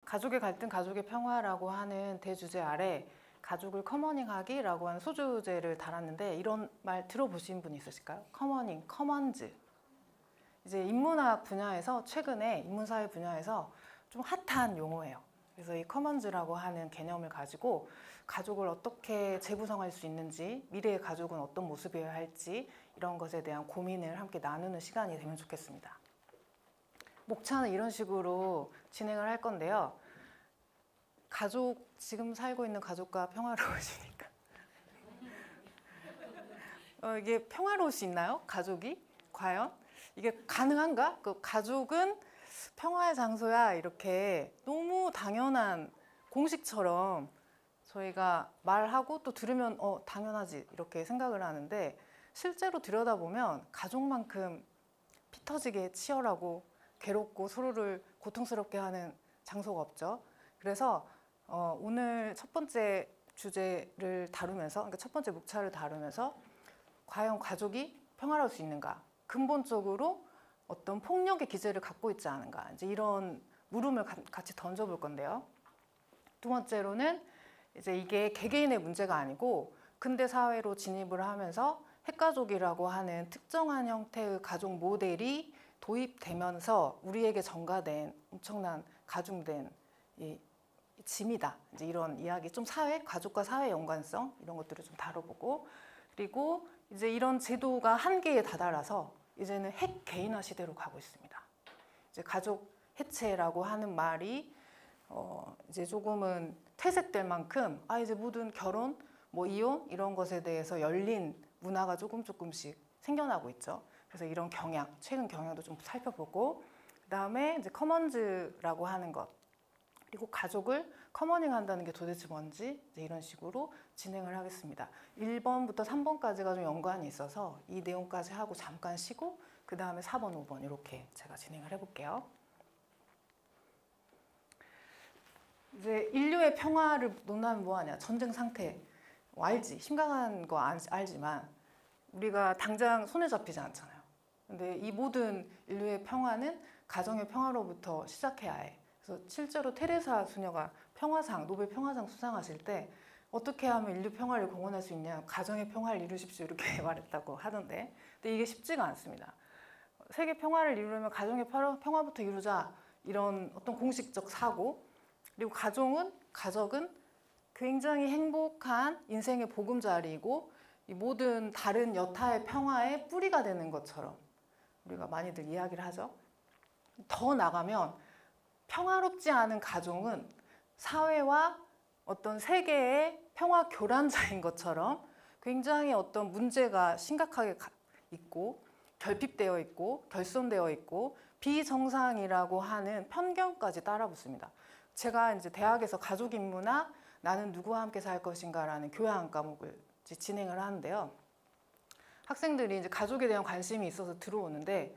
가족의 갈등, 가족의 평화라고 하는 대주제 아래 가족을 커머닝하기라고 하는 소주제를 달았는데 이런 말 들어보신 분 있으실까요? 커머닝, 커먼즈. 이제 인문학 분야에서 최근에 인문사회 분야에서 좀 핫한 용어예요. 그래서 이 커먼즈라고 하는 개념을 가지고 가족을 어떻게 재구성할 수 있는지, 미래의 가족은 어떤 모습이어야 할지 이런 것에 대한 고민을 함께 나누는 시간이 되면 좋겠습니다. 목차는 이런 식으로 진행을 할 건데요. 지금 살고 있는 가족과 평화로우시니까. 이게 평화로울 수 있나요? 가족이? 과연? 이게 가능한가? 그 가족은 평화의 장소야 이렇게 너무 당연한 공식처럼 저희가 말하고 또 들으면 당연하지 이렇게 생각을 하는데 실제로 들여다보면 가족만큼 피 터지게 치열하고 괴롭고 서로를 고통스럽게 하는 장소가 없죠. 그래서 오늘 첫 번째 주제를 다루면서, 그러니까 첫 번째 목차를 다루면서 과연 가족이 평화로울 수 있는가? 근본적으로 어떤 폭력의 기제를 갖고 있지 않은가? 이제 이런 물음을 같이 던져볼 건데요. 두 번째로는 이제 이게 개개인의 문제가 아니고 근대 사회로 진입을 하면서 핵가족이라고 하는 특정한 형태의 가족 모델이 도입되면서 우리에게 전가된 엄청난 가중된 이 짐이다. 이제 이런 이야기, 좀 가족과 사회 연관성 이런 것들을 좀 다뤄보고, 그리고 이제 이런 제도가 한계에 다다라서 이제는 핵 개인화 시대로 가고 있습니다. 이제 가족 해체라고 하는 말이 이제 조금은 퇴색될 만큼 이제 모든 결혼, 이혼 이런 것에 대해서 열린 문화가 조금씩 생겨나고 있죠. 그래서 이런 최근 경향도 좀 살펴보고, 그다음에 이제 커먼즈라고 하는 것, 그리고 가족을 커머닝 한다는 게 도대체 뭔지 이제 이런 식으로 진행을 하겠습니다. 1번부터 3번까지가 좀 연관이 있어서 이 내용까지 하고 잠깐 쉬고 그 다음에 4번, 5번 이렇게 제가 진행을 해볼게요. 이제 인류의 평화를 논하면 뭐하냐? 전쟁 상태 알지? 심각한 거 알지만 우리가 당장 손에 잡히지 않잖아요. 근데 이 모든 인류의 평화는 가정의 평화로부터 시작해야 해. 그래서 실제로 테레사 수녀가 노벨 평화상 수상하실 때 어떻게 하면 인류 평화를 공헌할 수 있냐, 가정의 평화를 이루십시오 이렇게 말했다고 하던데, 근데 이게 쉽지가 않습니다. 세계 평화를 이루려면 가정의 평화부터 이루자 이런 어떤 공식적 사고, 그리고 가족은 굉장히 행복한 인생의 보금자리이고 이 모든 다른 여타의 평화의 뿌리가 되는 것처럼 우리가 많이들 이야기를 하죠. 더 나가면 평화롭지 않은 가족은 사회와 어떤 세계의 평화 교란자인 것처럼 굉장히 어떤 문제가 심각하게 있고 결핍되어 있고 결손되어 있고 비정상이라고 하는 편견까지 따라붙습니다. 제가 이제 대학에서 가족 인문학, 나는 누구와 함께 살 것인가라는 교양 과목을 진행을 하는데요. 학생들이 이제 가족에 대한 관심이 있어서 들어오는데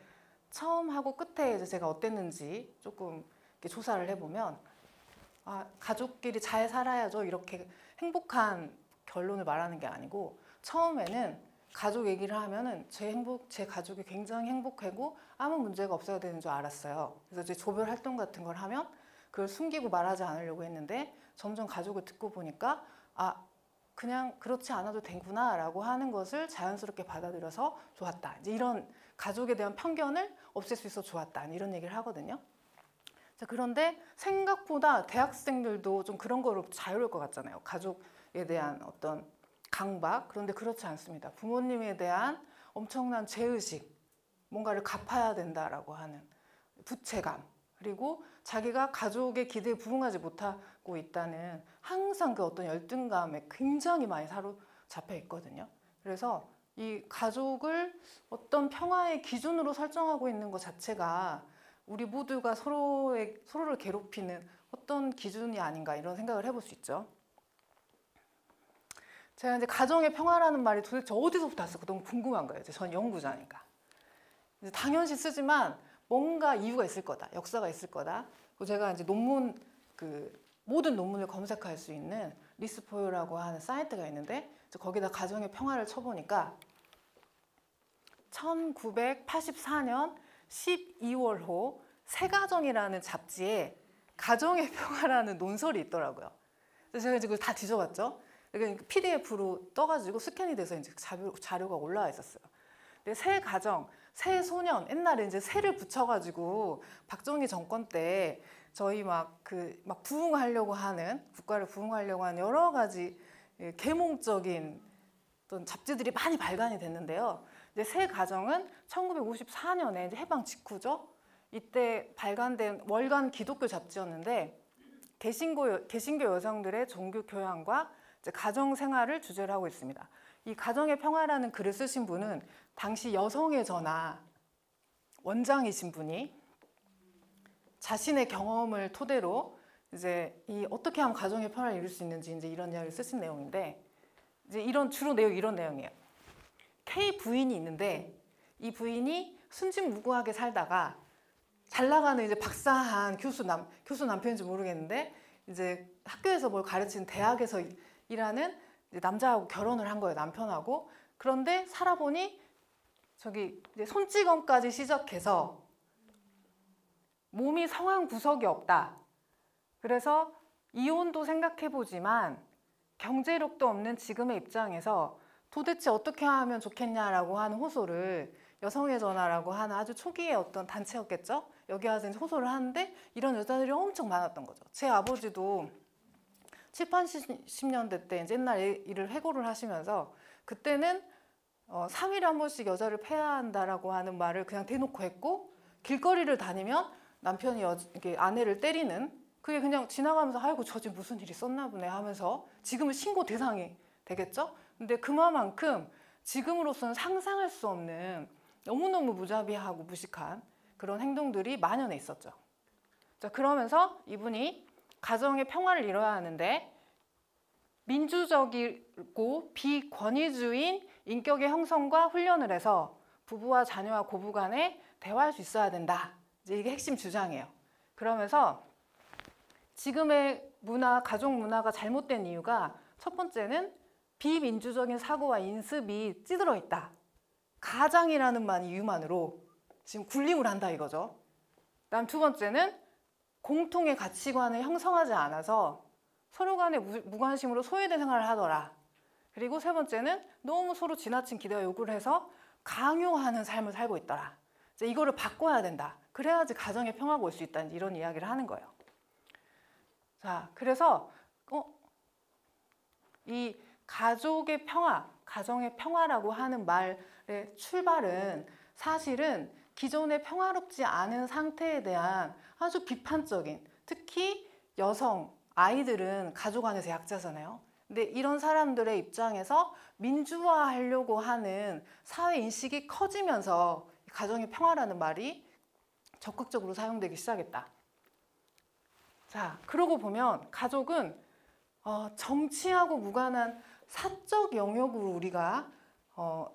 처음 하고 끝에 이제 제가 어땠는지 조금 이렇게 조사를 해보면 가족끼리 잘 살아야죠 이렇게 행복한 결론을 말하는 게 아니고, 처음에는 가족 얘기를 하면은 제 가족이 굉장히 행복하고 아무 문제가 없어야 되는 줄 알았어요. 그래서 이제 조별 활동 같은 걸 하면 그걸 숨기고 말하지 않으려고 했는데 점점 가족을 듣고 보니까 그냥 그렇지 않아도 되구나 라고 하는 것을 자연스럽게 받아들여서 좋았다. 이제 이런 가족에 대한 편견을 없앨 수 있어 좋았다. 이런 얘기를 하거든요. 자, 그런데 생각보다 대학생들도 좀 그런 거로 자유로울 것 같잖아요. 가족에 대한 어떤 강박. 그런데 그렇지 않습니다. 부모님에 대한 엄청난 죄의식, 뭔가를 갚아야 된다라고 하는 부채감, 그리고 자기가 가족의 기대에 부응하지 못하고 있다는 항상 그 어떤 열등감에 굉장히 많이 사로잡혀 있거든요. 그래서 이 가족을 어떤 평화의 기준으로 설정하고 있는 것 자체가 우리 모두가 서로를 괴롭히는 어떤 기준이 아닌가 이런 생각을 해볼 수 있죠. 제가 이제 가정의 평화라는 말이 도대체 어디서부터 왔을까 너무 궁금한 거예요. 전 연구자니까. 이제 당연시 쓰지만 뭔가 이유가 있을 거다. 역사가 있을 거다. 그리고 제가 이제 모든 논문을 검색할 수 있는 리스포유라고 하는 사이트가 있는데 거기다 가정의 평화를 쳐보니까 1984년 12월호 새가정이라는 잡지에 가정의 평화라는 논설이 있더라고요. 그래서 제가 지금 다 뒤져봤죠. 그러니까 PDF로 떠가지고 스캔이 돼서 이제 자료가 올라와 있었어요. 근데 새 가정, 새 소년, 옛날에 이제 새를 붙여가지고 박정희 정권 때 저희 막 부흥하려고 하는, 국가를 부흥하려고 하는 여러 가지 계몽적인 어떤 잡지들이 많이 발간이 됐는데요. 이제 새 가정은 1954년에 이제 해방 직후죠. 이때 발간된 월간 기독교 잡지였는데 개신교 여성들의 종교 교양과 이제 가정 생활을 주제로 하고 있습니다. 이 가정의 평화라는 글을 쓰신 분은 당시 여성의 전화 원장이신 분이 자신의 경험을 토대로 이제 이 어떻게 하면 가정의 평화를 이룰 수 있는지 이제 이런 이야기를 쓰신 내용인데 이제 주로 내용 이런 내용이에요. K 부인이 있는데 이 부인이 순진무구하게 살다가 잘 나가는 이제 박사한 교수 남편인지 모르겠는데 이제 학교에서 뭘 가르치는 대학에서 일하는 남자하고 결혼을 한 거예요, 남편하고. 그런데 살아보니 이제 손찌검까지 시작해서 몸이 성한 구석이 없다. 그래서 이혼도 생각해보지만 경제력도 없는 지금의 입장에서 도대체 어떻게 하면 좋겠냐라고 하는 호소를 여성의 전화라고 하는 아주 초기의 어떤 단체였겠죠? 여기 와서 이제 호소를 하는데 이런 여자들이 엄청 많았던 거죠. 제 아버지도 7, 80년대 때 이제 옛날 일을 해고를 하시면서 그때는 3일에 한 번씩 여자를 패야 한다라고 하는 말을 그냥 대놓고 했고 길거리를 다니면 남편이 이렇게 아내를 때리는 그게 그냥 지나가면서 아이고 저 집 무슨 일이 있었나 보네 하면서 지금은 신고 대상이 되겠죠? 근데 그만큼 지금으로서는 상상할 수 없는 너무너무 무자비하고 무식한 그런 행동들이 만연해 있었죠. 자, 그러면서 이분이 가정의 평화를 이뤄야 하는데 민주적이고 비권위주의인 인격의 형성과 훈련을 해서 부부와 자녀와 고부 간에 대화할 수 있어야 된다. 이제 이게 핵심 주장이에요. 그러면서 지금의 가족 문화가 잘못된 이유가 첫 번째는 비민주적인 사고와 인습이 찌들어 있다. 가장이라는 이유만으로 지금 군림을 한다 이거죠. 그다음 두 번째는 공통의 가치관을 형성하지 않아서 서로 간에 무관심으로 소외된 생활을 하더라. 그리고 세 번째는 너무 서로 지나친 기대와 요구를 해서 강요하는 삶을 살고 있더라. 이제 이거를 바꿔야 된다. 그래야지 가정의 평화가 올 수 있다. 이런 이야기를 하는 거예요. 자, 그래서 이 가족의 평화, 가정의 평화라고 하는 말의 출발은 사실은 기존의 평화롭지 않은 상태에 대한 아주 비판적인, 특히 여성, 아이들은 가족 안에서 약자잖아요. 근데 이런 사람들의 입장에서 민주화하려고 하는 사회 인식이 커지면서 가정의 평화라는 말이 적극적으로 사용되기 시작했다. 자, 그러고 보면 가족은 정치하고 무관한 사적 영역으로 우리가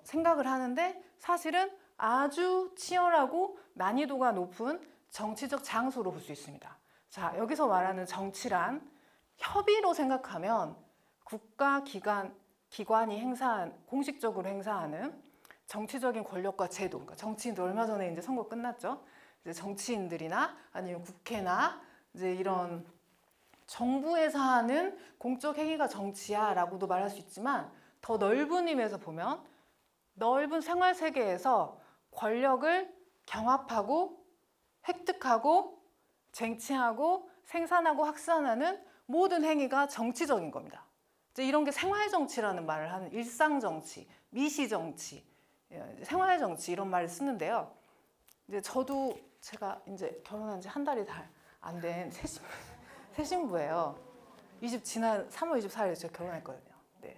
생각을 하는데 사실은 아주 치열하고 난이도가 높은 정치적 장소로 볼 수 있습니다. 자, 여기서 말하는 정치란 협의로 생각하면 국가 기관이 공식적으로 행사하는 정치적인 권력과 제도. 그러니까 정치인들 얼마 전에 이제 선거 끝났죠. 이제 정치인들이나 아니면 국회나 이제 이런 정부에서 하는 공적 행위가 정치야라고도 말할 수 있지만 더 넓은 의미에서 보면 넓은 생활 세계에서 권력을 경합하고 획득하고 쟁취하고 생산하고 확산하는 모든 행위가 정치적인 겁니다. 이제 이런 게 생활정치라는 말을 하는 일상정치, 미시정치, 생활정치 이런 말을 쓰는데요. 이제 제가 이제 결혼한 지 한 달이 안 된 새신부예요. 지난 3월 24일에 제가 결혼했거든요. 네.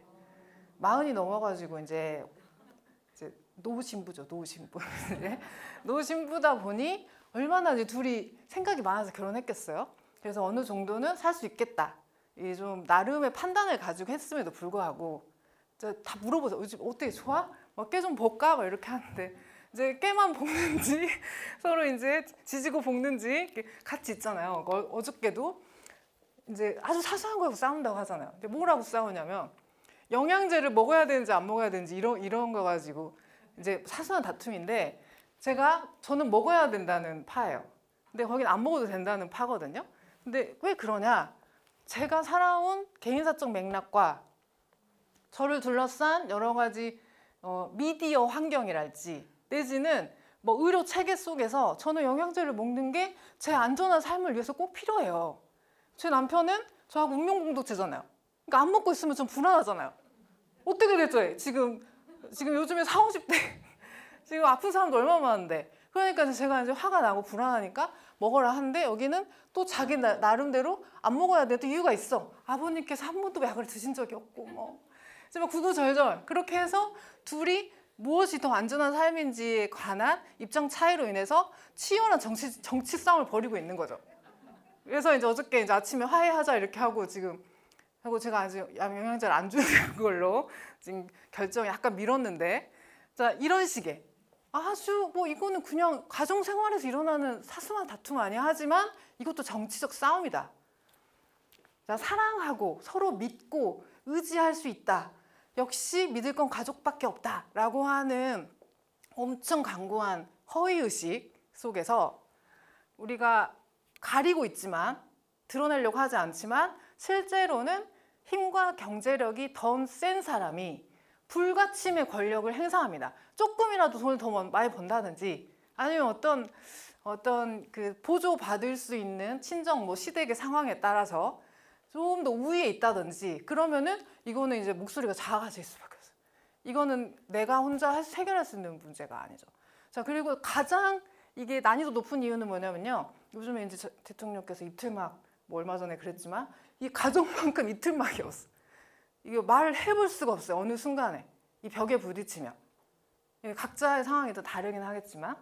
40이 넘어가지고 이제 노신부죠, 노신부. 노신부다 보니 얼마나 이제 둘이 생각이 많아서 결혼했겠어요. 그래서 어느 정도는 살 수 있겠다. 이 좀 나름의 판단을 가지고 했음에도 불구하고 다 물어보세요. 요즘 어떻게 좋아? 깨 좀 볼까? 막 이렇게 하는데 이제 깨만 볶는지 서로 이제 지지고 볶는지 같이 있잖아요. 어저께도 이제 아주 사소한 거하고 싸운다고 하잖아요. 근데 뭐라고 싸우냐면 영양제를 먹어야 되는지 안 먹어야 되는지 이런 거 가지고 이제 사소한 다툼인데 저는 먹어야 된다는 파예요. 근데 거긴 안 먹어도 된다는 파거든요. 근데 왜 그러냐? 제가 살아온 개인사적 맥락과 저를 둘러싼 여러 가지 미디어 환경이랄지 내지는 뭐 의료 체계 속에서 저는 영양제를 먹는 게 제 안전한 삶을 위해서 꼭 필요해요. 제 남편은 저하고 운명공동체잖아요. 그러니까 안 먹고 있으면 좀 불안하잖아요. 어떻게 되죠? 지금 요즘에 40, 50대 지금 아픈 사람도 얼마나 많은데. 그러니까 제가 이제 화가 나고 불안하니까 먹어라 하는데 여기는 또 자기 나름대로 안 먹어야 되는 이유가 있어. 아버님께서 한 번도 약을 드신 적이 없고 뭐 이제 막 구구절절 그렇게 해서 둘이 무엇이 더 안전한 삶인지에 관한 입장 차이로 인해서 치열한 정치 싸움을 벌이고 있는 거죠. 그래서 이제 어저께 이제 아침에 화해하자 이렇게 하고 제가 아직 영양제를 안 주는 걸로 지금 결정 약간 미뤘는데, 자 이런 식의 아주 뭐 이거는 그냥 가정 생활에서 일어나는 사소한 다툼 아니야 하지만 이것도 정치적 싸움이다. 자 사랑하고 서로 믿고 의지할 수 있다. 역시 믿을 건 가족밖에 없다라고 하는 엄청 강고한 허위의식 속에서 우리가 가리고 있지만 드러내려고 하지 않지만 실제로는 힘과 경제력이 더 센 사람이 불가침의 권력을 행사합니다. 조금이라도 돈을 더 많이 번다든지 아니면 어떤 그 보조 받을 수 있는 친정 뭐 시댁의 상황에 따라서 좀 더 우위에 있다든지 그러면은 이거는 이제 목소리가 작아질 수밖에 없어요. 이거는 내가 혼자 해결할 수 있는 문제가 아니죠. 자 그리고 가장 이게 난이도 높은 이유는 뭐냐면요. 요즘에 이제 대통령께서 이틀막 뭐 얼마 전에 그랬지만 이 가족만큼 이틀막이 없어. 이거 말을 해볼 수가 없어요. 어느 순간에 이 벽에 부딪히면 각자의 상황이 또 다르긴 하겠지만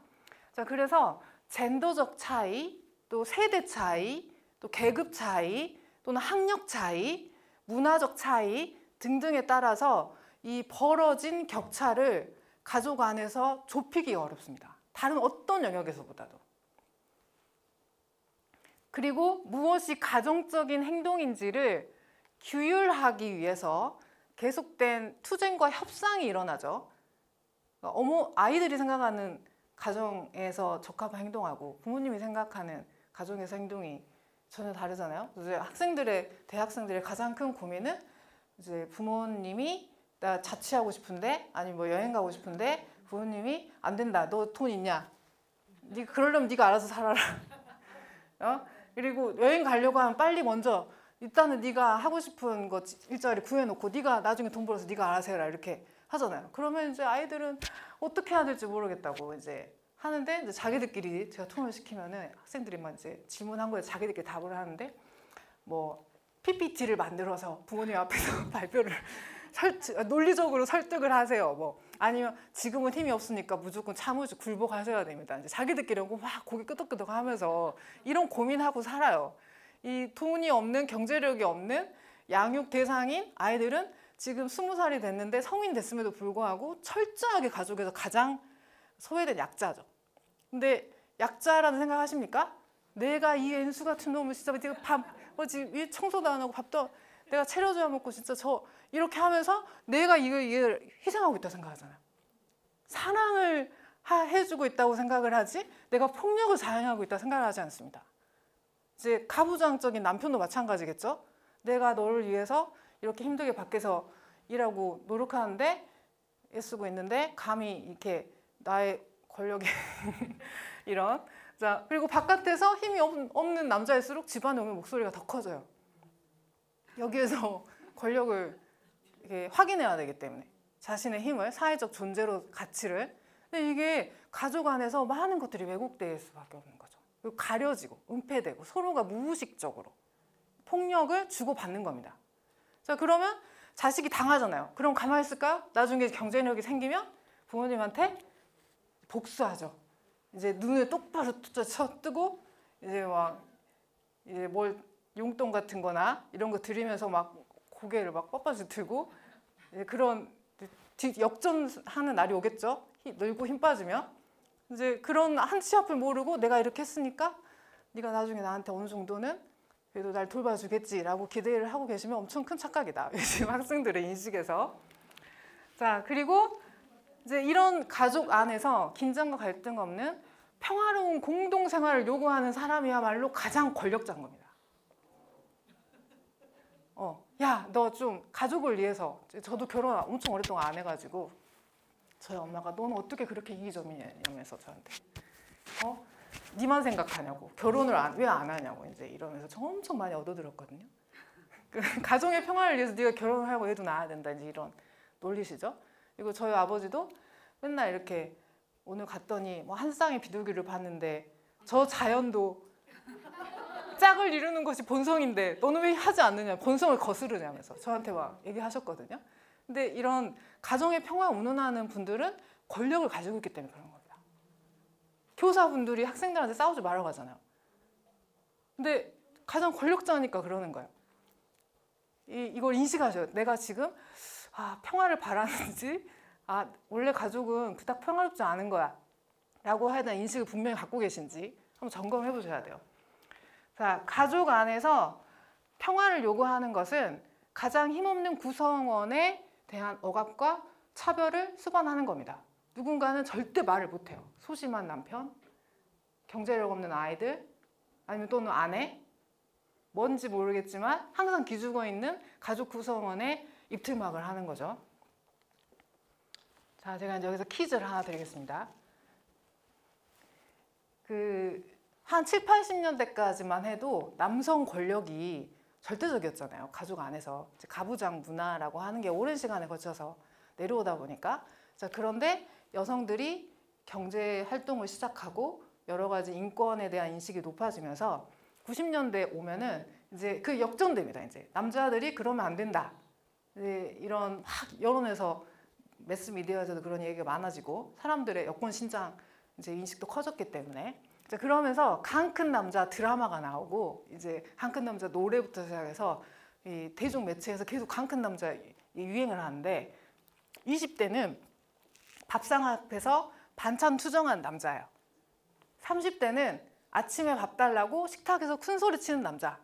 자 그래서 젠더적 차이, 또 세대 차이, 또 계급 차이 또는 학력 차이, 문화적 차이 등등에 따라서 이 벌어진 격차를 가족 안에서 좁히기 어렵습니다. 다른 어떤 영역에서보다도. 그리고 무엇이 가정적인 행동인지를 규율하기 위해서 계속된 투쟁과 협상이 일어나죠. 아이들이 생각하는 가정에서 적합한 행동하고 부모님이 생각하는 가정에서 행동이 전혀 다르잖아요. 이제 대학생들의 가장 큰 고민은 이제 부모님이 나 자취하고 싶은데 아니면 뭐 여행 가고 싶은데 부모님이 안 된다. 너 돈 있냐? 그러려면 네가 알아서 살아라. 그리고 여행 가려고 하면 빨리 먼저 일단은 네가 하고 싶은 거 일자리 구해놓고 네가 나중에 돈 벌어서 네가 알아서 해라 이렇게 하잖아요. 그러면 이제 아이들은 어떻게 해야 될지 모르겠다고 이제 하는데 이제 자기들끼리 제가 통화를 시키면은 학생들이 막 이제 질문한 거에 자기들끼리 답을 하는데 뭐 PPT를 만들어서 부모님 앞에서 발표를 논리적으로 설득을 하세요. 뭐 아니면 지금은 힘이 없으니까 무조건 참으시고 굴복하셔야 됩니다. 이제 자기들끼리 막 고개 끄덕끄덕 하면서 이런 고민하고 살아요. 이 돈이 없는 경제력이 없는 양육 대상인 아이들은 지금 20살이 됐는데 성인 됐음에도 불구하고 철저하게 가족에서 가장 소외된 약자죠. 근데 약자라는 생각 하십니까? 내가 이 N수 같은 놈을 진짜 지금 청소도 안 하고 밥도 내가 차려줘야 먹고 진짜 이렇게 하면서 내가 이걸 희생하고 있다고 생각하잖아요. 사랑을 해주고 있다고 생각을 하지 내가 폭력을 자행하고 있다고 생각을 하지 않습니다. 이제 가부장적인 남편도 마찬가지겠죠. 내가 너를 위해서 이렇게 힘들게 밖에서 일하고 노력하는데 애쓰고 있는데 감히 이렇게 나의 권력에 이런 자 그리고 바깥에서 힘이 없는 남자일수록 집안에 오면 목소리가 더 커져요. 여기에서 권력을 이렇게 확인해야 되기 때문에 자신의 힘을 사회적 존재로 가치를 근데 이게 가족 안에서 많은 것들이 왜곡될 수밖에 없는 거죠. 그리고 가려지고 은폐되고 서로가 무의식적으로 폭력을 주고받는 겁니다. 자 그러면 자식이 당하잖아요. 그럼 가만히 있을까요? 나중에 경제력이 생기면 부모님한테 복수하죠. 이제 눈을 똑바로 뜨고 이제 막 이제 뭘 용돈 같은 거나 이런 거 드리면서 막 고개를 막 뻣뻣이 들고 이제 그런 역전하는 날이 오겠죠. 늙고 힘 빠지면 이제 그런 한치 앞을 모르고 내가 이렇게 했으니까 네가 나중에 나한테 어느 정도는 그래도 날 돌봐주겠지라고 기대를 하고 계시면 엄청 큰 착각이다. 요즘 학생들의 인식에서. 자 그리고 이제 이런 가족 안에서 긴장과 갈등 없는 평화로운 공동생활을 요구하는 사람이야말로 가장 권력자인 겁니다. 야, 너 좀 가족을 위해서, 저도 결혼 엄청 오랫동안 안 해가지고 저희 엄마가 너는 어떻게 그렇게 이기적이냐면서 저한테 니만 생각하냐고, 결혼을 왜 안 하냐고 이제 이러면서 저 엄청 많이 얻어들었거든요. 그 가정의 평화를 위해서 네가 결혼을 하고 애도 낳아야 된다 이제 이런 논리시죠. 그리고 저희 아버지도 맨날 이렇게 오늘 갔더니 뭐 한 쌍의 비둘기를 봤는데 저 자연도 짝을 이루는 것이 본성인데 너는 왜 하지 않느냐, 본성을 거스르냐면서 저한테 막 얘기하셨거든요. 근데 이런 가정의 평화를 운운하는 분들은 권력을 가지고 있기 때문에 그런 겁니다. 교사분들이 학생들한테 싸우지 말라고 하잖아요. 근데 가장 권력자니까 그러는 거예요. 이걸 인식하셔요. 내가 지금 평화를 바라는지 원래 가족은 그닥 평화롭지 않은 거야 라고 하는 인식을 분명히 갖고 계신지 한번 점검해 보셔야 돼요. 자, 가족 안에서 평화를 요구하는 것은 가장 힘없는 구성원에 대한 억압과 차별을 수반하는 겁니다. 누군가는 절대 말을 못해요. 소심한 남편, 경제력 없는 아이들, 아니면 또는 아내, 뭔지 모르겠지만 항상 기죽어 있는 가족 구성원에 입틀막을 하는 거죠. 자, 제가 이제 여기서 퀴즈를 하나 드리겠습니다. 한 7, 80년대까지만 해도 남성 권력이 절대적이었잖아요. 가족 안에서 가부장 문화라고 하는 게 오랜 시간에 거쳐서 내려오다 보니까. 자, 그런데 여성들이 경제 활동을 시작하고 여러 가지 인권에 대한 인식이 높아지면서 90년대 오면은 이제 그 역전됩니다. 이제 남자들이 그러면 안 된다. 이제 이런 막 여론에서 매스미디어에서도 그런 얘기가 많아지고 사람들의 여권 신장 이제 인식도 커졌기 때문에. 자, 그러면서 강 큰 남자 드라마가 나오고 이제 강 큰 남자 노래부터 시작해서 이 대중 매체에서 계속 강 큰 남자 유행을 하는데 20대는 밥상 앞에서 반찬 투정한 남자예요. 30대는 아침에 밥 달라고 식탁에서 큰 소리 치는 남자.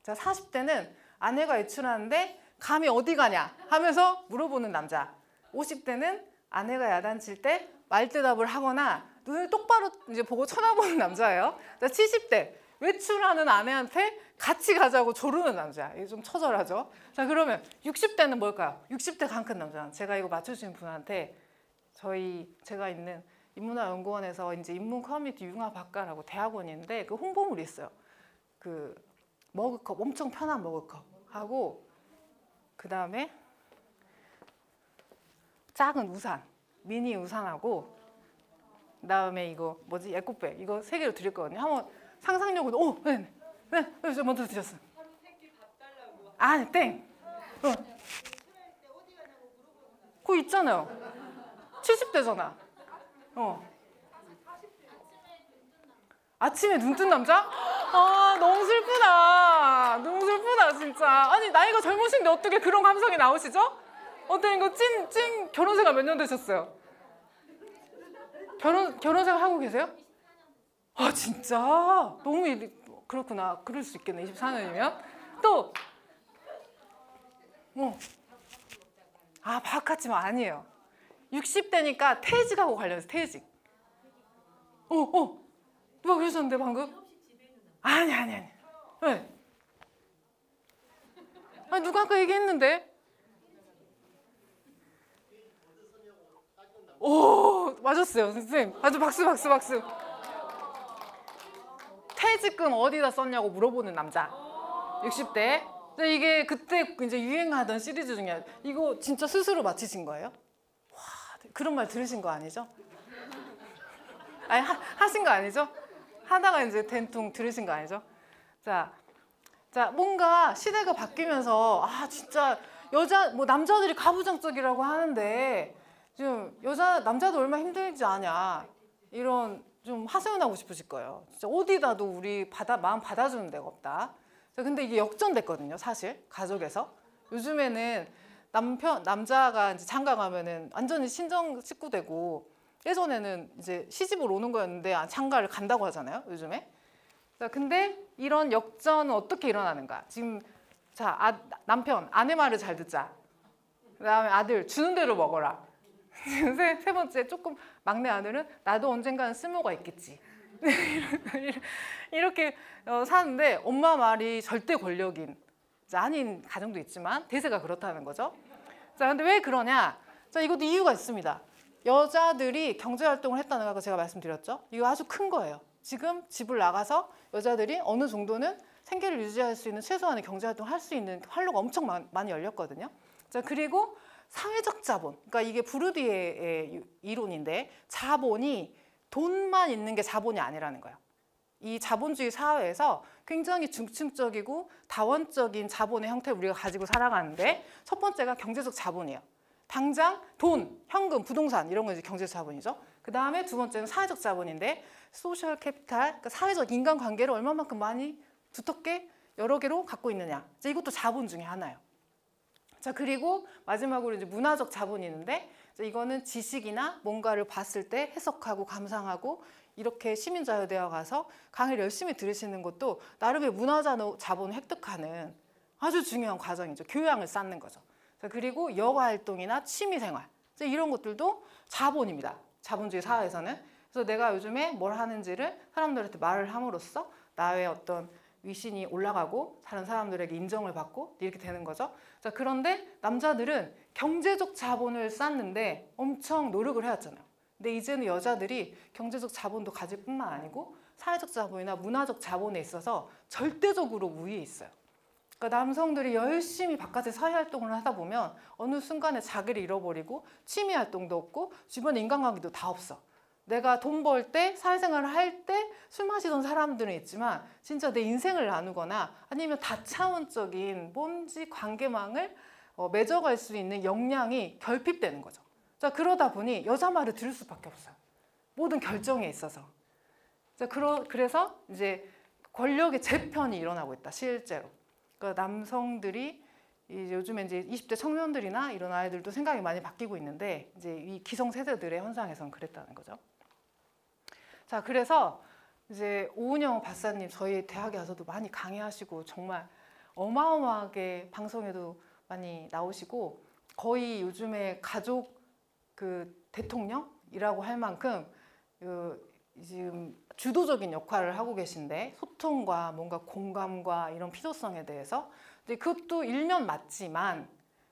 자, 40대는 아내가 외출하는데 감히 어디 가냐 하면서 물어보는 남자. 50대는 아내가 야단칠 때 말대답을 하거나 눈을 똑바로 이제 보고 쳐다보는 남자예요. 70대 외출하는 아내한테 같이 가자고 조르는 남자. 이게 좀 처절하죠. 자, 그러면 60대는 뭘까요? 60대 강 큰 남자. 제가 이거 맞춰주신 분한테 제가 있는 인문화연구원에서 이제 인문 커뮤니티 융합학과라고 대학원이 있는데 그 홍보물이 있어요. 그 머그컵, 엄청 편한 머그컵 하고 그 다음에 작은 우산, 미니 우산하고 그 다음에 이거 뭐지? 에코백. 이거 3개를 드릴 거거든요. 한번 상상력으로. 네. 저 먼저 드렸어. 아니, 땡. 그거 있잖아요. 70대잖아. 아침에 눈 뜬 남자? 너무 슬프다. 너무 슬프다, 진짜. 아니, 나이가 젊으신데 어떻게 그런 감성이 나오시죠? 어때, 이거 찐 결혼 생활 몇 년 되셨어요? 결혼 생활 하고 계세요? 진짜? 너무 그렇구나. 그럴 수 있겠네. 24년이면. 또 바깥이면 아니에요. 60대니까 퇴직하고 관련해서 퇴직. 누가 그러셨는데 방금? 아니. 네. 누가 아까 얘기했는데? 맞았어요, 선생님. 아주 박수. 퇴직금 어디다 썼냐고 물어보는 남자. 60대. 근데 이게 그때 이제 유행하던 시리즈 중에 이거 진짜 스스로 맞히신 거예요? 와, 그런 말 들으신 거 아니죠? 아니, 하신 거 아니죠? 하다가 이제 된통 들으신 거 아니죠? 자, 뭔가 시대가 바뀌면서 진짜 남자들이 가부장적이라고 하는데 지금 남자도 얼마나 힘들지 아냐 이런 좀 하소연하고 싶으실 거예요. 진짜 어디다도 우리 마음 받아주는 데가 없다. 자, 근데 이게 역전됐거든요, 사실 가족에서. 요즘에는 남자가 이제 장가 가면은 완전히 친정 식구 되고 예전에는 이제 시집을 오는 거였는데 장가를 간다고 하잖아요, 요즘에. 자, 근데 이런 역전은 어떻게 일어나는가? 지금 남편, 아내 말을 잘 듣자. 그다음에 아들, 주는 대로 먹어라. 세 번째, 조금 막내 아들은 나도 언젠가는 쓸모가 있겠지. 이렇게 사는데 엄마 말이 절대 권력인 아닌 가정도 있지만 대세가 그렇다는 거죠. 자, 근데 왜 그러냐? 자, 이것도 이유가 있습니다. 여자들이 경제활동을 했다는 거 제가 말씀드렸죠. 이거 아주 큰 거예요. 지금 집을 나가서 여자들이 어느 정도는 생계를 유지할 수 있는 최소한의 경제활동을 할 수 있는 활로가 엄청 많이 열렸거든요. 자, 그리고 사회적 자본, 그러니까 이게 부르디에의 이론인데 자본이 돈만 있는 게 자본이 아니라는 거예요. 이 자본주의 사회에서 굉장히 중층적이고 다원적인 자본의 형태를 우리가 가지고 살아가는데 첫 번째가 경제적 자본이에요. 당장 돈, 현금, 부동산 이런 건 이제 경제적 자본이죠. 그 다음에 두 번째는 사회적 자본인데 소셜 캐피탈, 그러니까 사회적 인간관계를 얼마만큼 많이 두텁게 여러 개로 갖고 있느냐. 이것도 자본 중에 하나예요. 자, 그리고 마지막으로 이제 문화적 자본이 있는데 이거는 지식이나 뭔가를 봤을 때 해석하고 감상하고 이렇게 시민자유되어 가서 강의를 열심히 들으시는 것도 나름의 문화적 자본을 획득하는 아주 중요한 과정이죠. 교양을 쌓는 거죠. 자, 그리고 여가 활동이나 취미생활 이런 것들도 자본입니다. 자본주의 사회에서는. 그래서 내가 요즘에 뭘 하는지를 사람들한테 말을 함으로써 나의 어떤 위신이 올라가고 다른 사람들에게 인정을 받고 이렇게 되는 거죠. 자, 그런데 남자들은 경제적 자본을 쌓는데 엄청 노력을 해왔잖아요. 근데 이제는 여자들이 경제적 자본도 가질 뿐만 아니고 사회적 자본이나 문화적 자본에 있어서 절대적으로 우위에 있어요. 그러니까 남성들이 열심히 바깥에 사회활동을 하다 보면 어느 순간에 자기를 잃어버리고 취미활동도 없고 주변에 인간관계도 다 없어. 내가 돈 벌 때, 사회생활을 할 때 술 마시던 사람들은 있지만 진짜 내 인생을 나누거나 아니면 다차원적인 뭔지 관계망을 맺어갈 수 있는 역량이 결핍되는 거죠. 자, 그러다 보니 여자 말을 들을 수밖에 없어요. 모든 결정에 있어서. 자, 그래서 이제 권력의 재편이 일어나고 있다, 실제로. 그러니까 남성들이 요즘에 이제 20대 청년들이나 이런 아이들도 생각이 많이 바뀌고 있는데 이제 이 기성세대들의 현상에서는 그랬다는 거죠. 자, 그래서 이제 오은영 박사님 저희 대학에 와서도 많이 강의하시고 정말 어마어마하게 방송에도 많이 나오시고 거의 요즘에 가족 대통령이라고 할 만큼 지금 주도적인 역할을 하고 계신데 소통과 뭔가 공감과 이런 필요성에 대해서 근데 그것도 일면 맞지만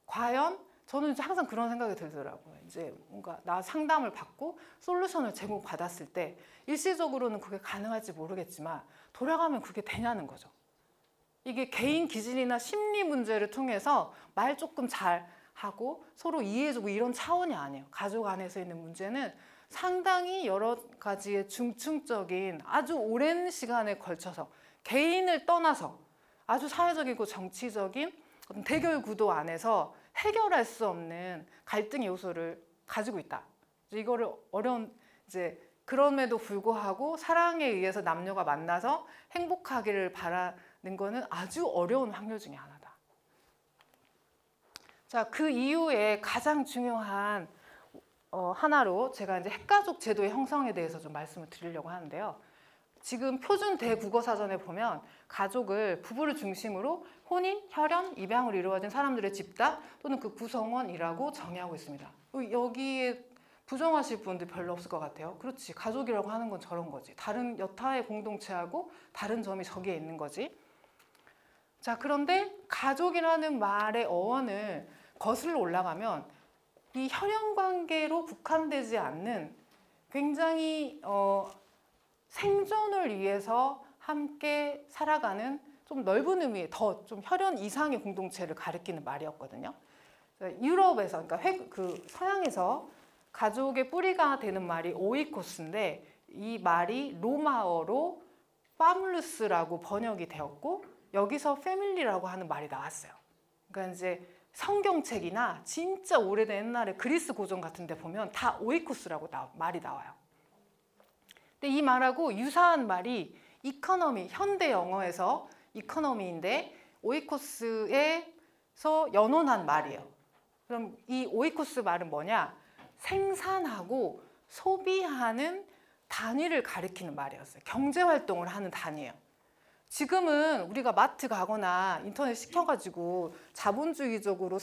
과연 저는 이제 항상 그런 생각이 들더라고요. 이제 뭔가 나 상담을 받고 솔루션을 제공받았을 때 일시적으로는 그게 가능할지 모르겠지만 돌아가면 그게 되냐는 거죠. 이게 개인 기질이나 심리 문제를 통해서 말 조금 잘 하고 서로 이해해주고 이런 차원이 아니에요. 가족 안에서 있는 문제는 상당히 여러 가지의 중층적인 아주 오랜 시간에 걸쳐서 개인을 떠나서 아주 사회적이고 정치적인 어떤 대결 구도 안에서 해결할 수 없는 갈등의 요소를 가지고 있다. 이거를 이제 그럼에도 불구하고 사랑에 의해서 남녀가 만나서 행복하기를 바라는 거는 아주 어려운 확률 중에 하나다. 자, 그 이후에 가장 중요한 하나로 제가 이제 핵가족 제도의 형성에 대해서 좀 말씀을 드리려고 하는데요. 지금 표준 대국어사전에 보면 가족을 부부를 중심으로 혼인, 혈연, 입양으로 이루어진 사람들의 집단 또는 그 구성원이라고 정의하고 있습니다. 여기에 부정하실 분들 별로 없을 것 같아요. 그렇지, 가족이라고 하는 건 저런 거지. 다른 여타의 공동체하고 다른 점이 저기에 있는 거지. 자, 그런데 가족이라는 말의 어원을 거슬러 올라가면 이 혈연 관계로 국한되지 않는 굉장히 생존을 위해서 함께 살아가는 좀 넓은 의미의 더 좀 혈연 이상의 공동체를 가리키는 말이었거든요. 유럽에서 그러니까 서양에서 가족의 뿌리가 되는 말이 오이코스인데 이 말이 로마어로 파뮬루스라고 번역이 되었고 여기서 패밀리라고 하는 말이 나왔어요. 그러니까 이제 성경책이나 진짜 오래된 옛날에 그리스 고전 같은 데 보면 다 오이코스라고 말이 나와요. 근데 이 말하고 유사한 말이 이코노미, 현대 영어에서 이코노미인데 오이코스에서 연원한 말이에요. 그럼 이 오이코스 말은 뭐냐? 생산하고 소비하는 단위를 가리키는 말이었어요. 경제활동을 하는 단위예요. 지금은 우리가 마트 가거나 인터넷 시켜가지고 자본주의적으로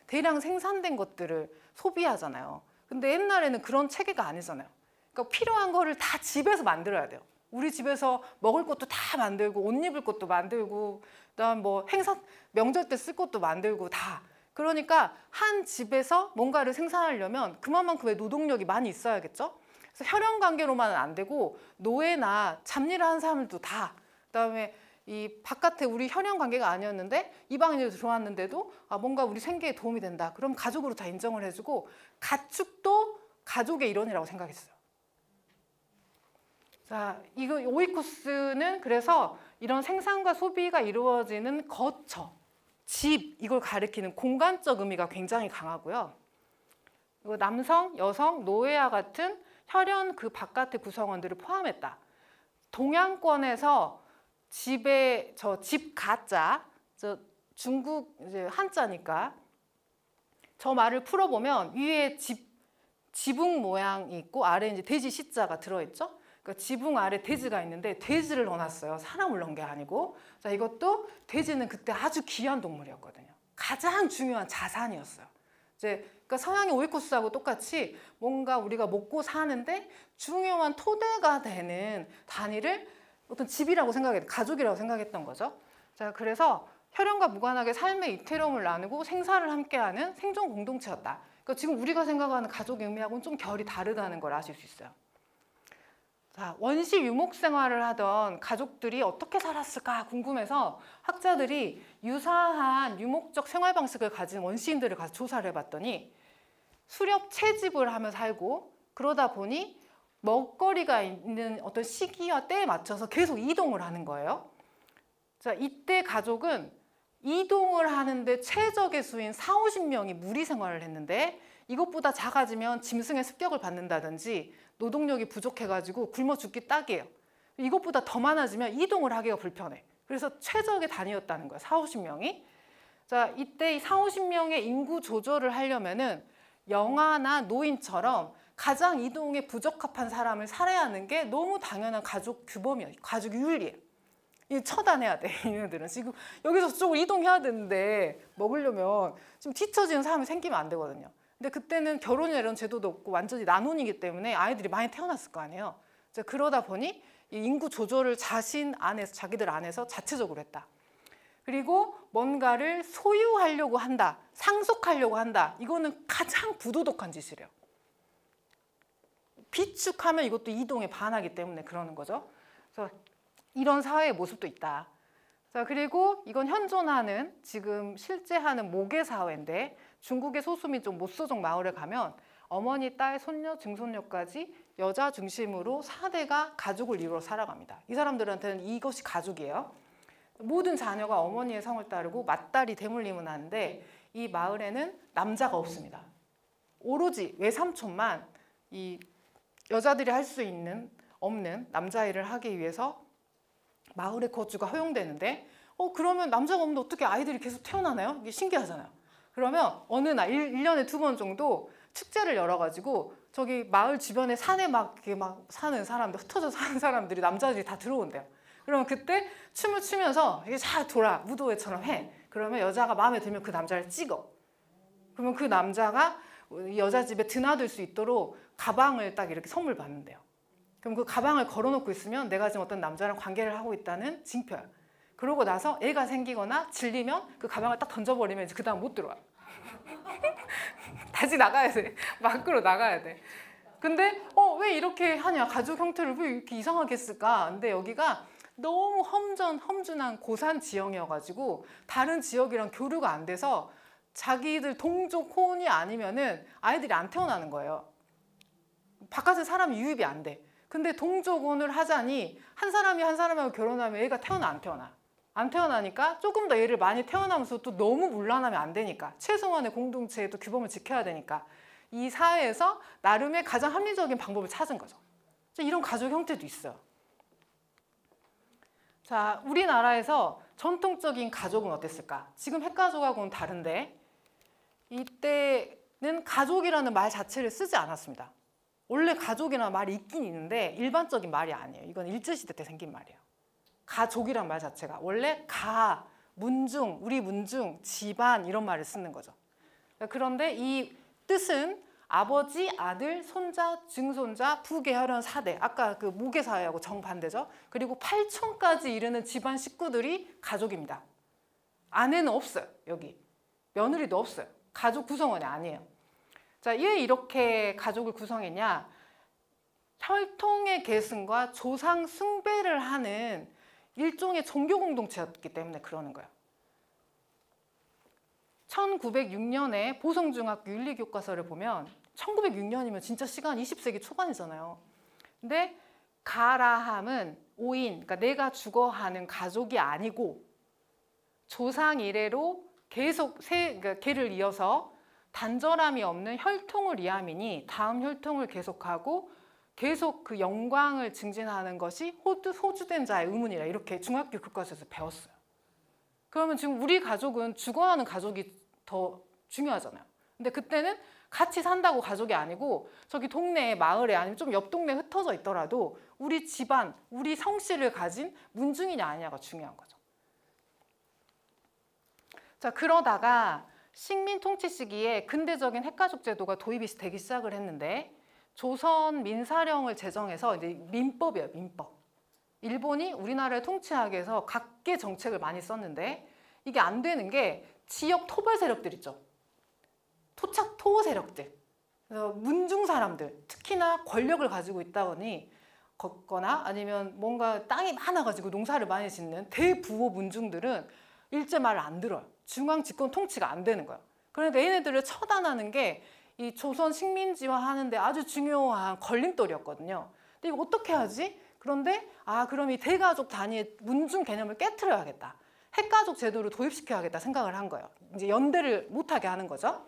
대량 생산된 것들을 소비하잖아요. 근데 옛날에는 그런 체계가 아니잖아요. 그러니까 필요한 거를 다 집에서 만들어야 돼요. 우리 집에서 먹을 것도 다 만들고 옷 입을 것도 만들고 그다음 뭐 행사 명절 때 쓸 것도 만들고 다. 그러니까 한 집에서 뭔가를 생산하려면 그만큼의 노동력이 많이 있어야겠죠. 그래서 혈연 관계로만은 안 되고 노예나 잡일을 하는 사람들도 다. 그다음에 이 바깥에 우리 혈연 관계가 아니었는데 이방인으로 들어왔는데도 뭔가 우리 생계에 도움이 된다. 그럼 가족으로 다 인정을 해주고 가축도 가족의 일원이라고 생각했어요. 자, 이거 오이쿠스는 그래서 이런 생산과 소비가 이루어지는 거처, 집 이걸 가리키는 공간적 의미가 굉장히 강하고요. 그리고 남성, 여성, 노예와 같은 혈연 그 바깥의 구성원들을 포함했다. 동양권에서 집에 집 가자, 중국 이제 한자니까 저 말을 풀어보면 위에 지붕 모양이 있고 아래에 이제 돼지 시자가 들어있죠. 그러니까 지붕 아래 돼지가 있는데 돼지를 넣어놨어요. 사람을 넣은 게 아니고. 자, 이것도 돼지는 그때 아주 귀한 동물이었거든요. 가장 중요한 자산이었어요. 이제 그러니까 서양의 오이쿠스하고 똑같이 뭔가 우리가 먹고 사는데 중요한 토대가 되는 단위를 어떤 집이라고 생각했던, 가족이라고 생각했던 거죠. 자, 그래서 혈연과 무관하게 삶의 이태로움을 나누고 생사를 함께하는 생존 공동체였다. 그러니까 지금 우리가 생각하는 가족의 의미하고는 좀 결이 다르다는 걸 아실 수 있어요. 자, 원시 유목 생활을 하던 가족들이 어떻게 살았을까 궁금해서 학자들이 유사한 유목적 생활 방식을 가진 원시인들을 가서 조사를 해봤더니 수렵 채집을 하며 살고 그러다 보니 먹거리가 있는 어떤 시기와 때에 맞춰서 계속 이동을 하는 거예요. 자, 이때 가족은 이동을 하는데 최적의 수인 40~50명이 무리 생활을 했는데 이것보다 작아지면 짐승의 습격을 받는다든지 노동력이 부족해가지고 굶어 죽기 딱이에요. 이것보다 더 많아지면 이동을 하기가 불편해. 그래서 최적의 단위였다는 거예요. 40~50명이. 자, 이때 이 40~50명의 인구 조절을 하려면은 영아나 노인처럼 가장 이동에 부적합한 사람을 살해하는 게 너무 당연한 가족 규범이에요. 가족 윤리예요. 이 처단해야 돼. 얘네들은 지금 여기서 저쪽으로 이동해야 되는데 먹으려면 좀 뒤처지는 사람이 생기면 안 되거든요. 근데 그때는 결혼이나 이런 제도도 없고 완전히 난혼이기 때문에 아이들이 많이 태어났을 거 아니에요. 그러다 보니 이 인구 조절을 자기들 안에서 자체적으로 했다. 그리고 뭔가를 소유하려고 한다, 상속하려고 한다. 이거는 가장 부도덕한 짓이래요. 비축하면 이것도 이동에 반하기 때문에 그러는 거죠. 그래서 이런 사회의 모습도 있다. 자, 그리고 이건 현존하는 지금 실제 하는 모계 사회인데 중국의 소수민족 모소족 마을에 가면 어머니, 딸, 손녀, 증손녀까지 여자 중심으로 4대가 가족을 이루어 살아갑니다. 이 사람들한테는 이것이 가족이에요. 모든 자녀가 어머니의 성을 따르고 맏딸이 대물림을 하는데 이 마을에는 남자가 없습니다. 오로지 외삼촌만 이 여자들이 할 수 없는 남자일을 하기 위해서 마을의 거주가 허용되는데 그러면 남자가 없는데 어떻게 아이들이 계속 태어나나요? 이게 신기하잖아요. 그러면 어느 날 1년에 2번 정도 축제를 열어가지고 저기 마을 주변에 산에 이렇게 사는 사람들, 흩어져 사는 사람들이 남자들이 다 들어온대요. 그러면 그때 춤을 추면서 이게 잘 돌아 무도회처럼 해. 그러면 여자가 마음에 들면 그 남자를 찍어. 그러면 그 남자가 여자 집에 드나들 수 있도록 가방을 딱 이렇게 선물 받는대요. 그럼 그 가방을 걸어놓고 있으면 내가 지금 어떤 남자랑 관계를 하고 있다는 징표야. 그러고 나서 애가 생기거나 질리면 그 가방을 딱 던져버리면 이제 그 다음 못 들어와. 다시 나가야 돼. 밖으로 나가야 돼. 근데 왜 이렇게 하냐? 가족 형태를 왜 이렇게 이상하게 했을까? 근데 여기가 너무 험준한 고산 지형이어가지고 다른 지역이랑 교류가 안 돼서 자기들 동족 혼이 아니면은 아이들이 안 태어나는 거예요. 바깥에 사람이 유입이 안 돼. 근데 동족혼을 하자니 한 사람이 한 사람하고 결혼하면 애가 태어나 안 태어나? 안 태어나니까 조금 더 애를 많이 태어나면서 또 너무 문란하면 안 되니까 최소한의 공동체의 또 규범을 지켜야 되니까 이 사회에서 나름의 가장 합리적인 방법을 찾은 거죠. 이런 가족 형태도 있어요. 자, 우리나라에서 전통적인 가족은 어땠을까? 지금 핵가족하고는 다른데 이때는 가족이라는 말 자체를 쓰지 않았습니다. 원래 가족이라는 말이 있긴 있는데 일반적인 말이 아니에요. 이건 일제시대 때 생긴 말이에요. 가족이란 말 자체가 원래 문중, 우리 문중, 집안 이런 말을 쓰는 거죠. 그런데 이 뜻은 아버지, 아들, 손자, 증손자, 부계혈연 4대. 아까 그 모계사회하고 정반대죠. 그리고 8촌까지 이르는 집안 식구들이 가족입니다. 아내는 없어요. 여기. 며느리도 없어요. 가족 구성원이 아니에요. 자, 왜 이렇게 가족을 구성했냐? 혈통의 계승과 조상 숭배를 하는 일종의 종교 공동체였기 때문에 그러는 거예요. 1906년에 보성중학교 윤리교과서를 보면 1906년이면 진짜 시간 20세기 초반이잖아요. 근데 가라함은 오인, 그러니까 내가 죽어하는 가족이 아니고 조상 이래로 계속 그러니까 개를 이어서 단절함이 없는 혈통을 이함이니 다음 혈통을 계속하고 계속 그 영광을 증진하는 것이 호주된 자의 의문이라 이렇게 중학교 교과서에서 배웠어요. 그러면 지금 우리 가족은 죽어가는 가족이 더 중요하잖아요. 근데 그때는 같이 산다고 가족이 아니고 저기 동네에 마을에 아니면 좀 옆 동네에 흩어져 있더라도 우리 집안, 우리 성씨를 가진 문중이냐 아니냐가 중요한 거죠. 자, 그러다가 식민 통치 시기에 근대적인 핵가족 제도가 도입이 되기 시작을 했는데 조선 민사령을 제정해서 이제 민법이에요, 민법. 일본이 우리나라를 통치하기 위해서 각계 정책을 많이 썼는데 이게 안 되는 게 지역 토벌 세력들 있죠. 토착 토호 세력들. 그래서 문중 사람들, 특히나 권력을 가지고 있다거니 걷거나 아니면 뭔가 땅이 많아가지고 농사를 많이 짓는 대부호 문중들은 일제 말을 안 들어요. 중앙 집권 통치가 안 되는 거예요. 그런데 얘네들을 처단하는 게 이 조선 식민지화 하는데 아주 중요한 걸림돌이었거든요. 근데 이거 어떻게 하지? 그런데 그럼 이 대가족 단위의 문중 개념을 깨트려야겠다. 핵가족 제도를 도입시켜야겠다 생각을 한 거예요. 이제 연대를 못하게 하는 거죠.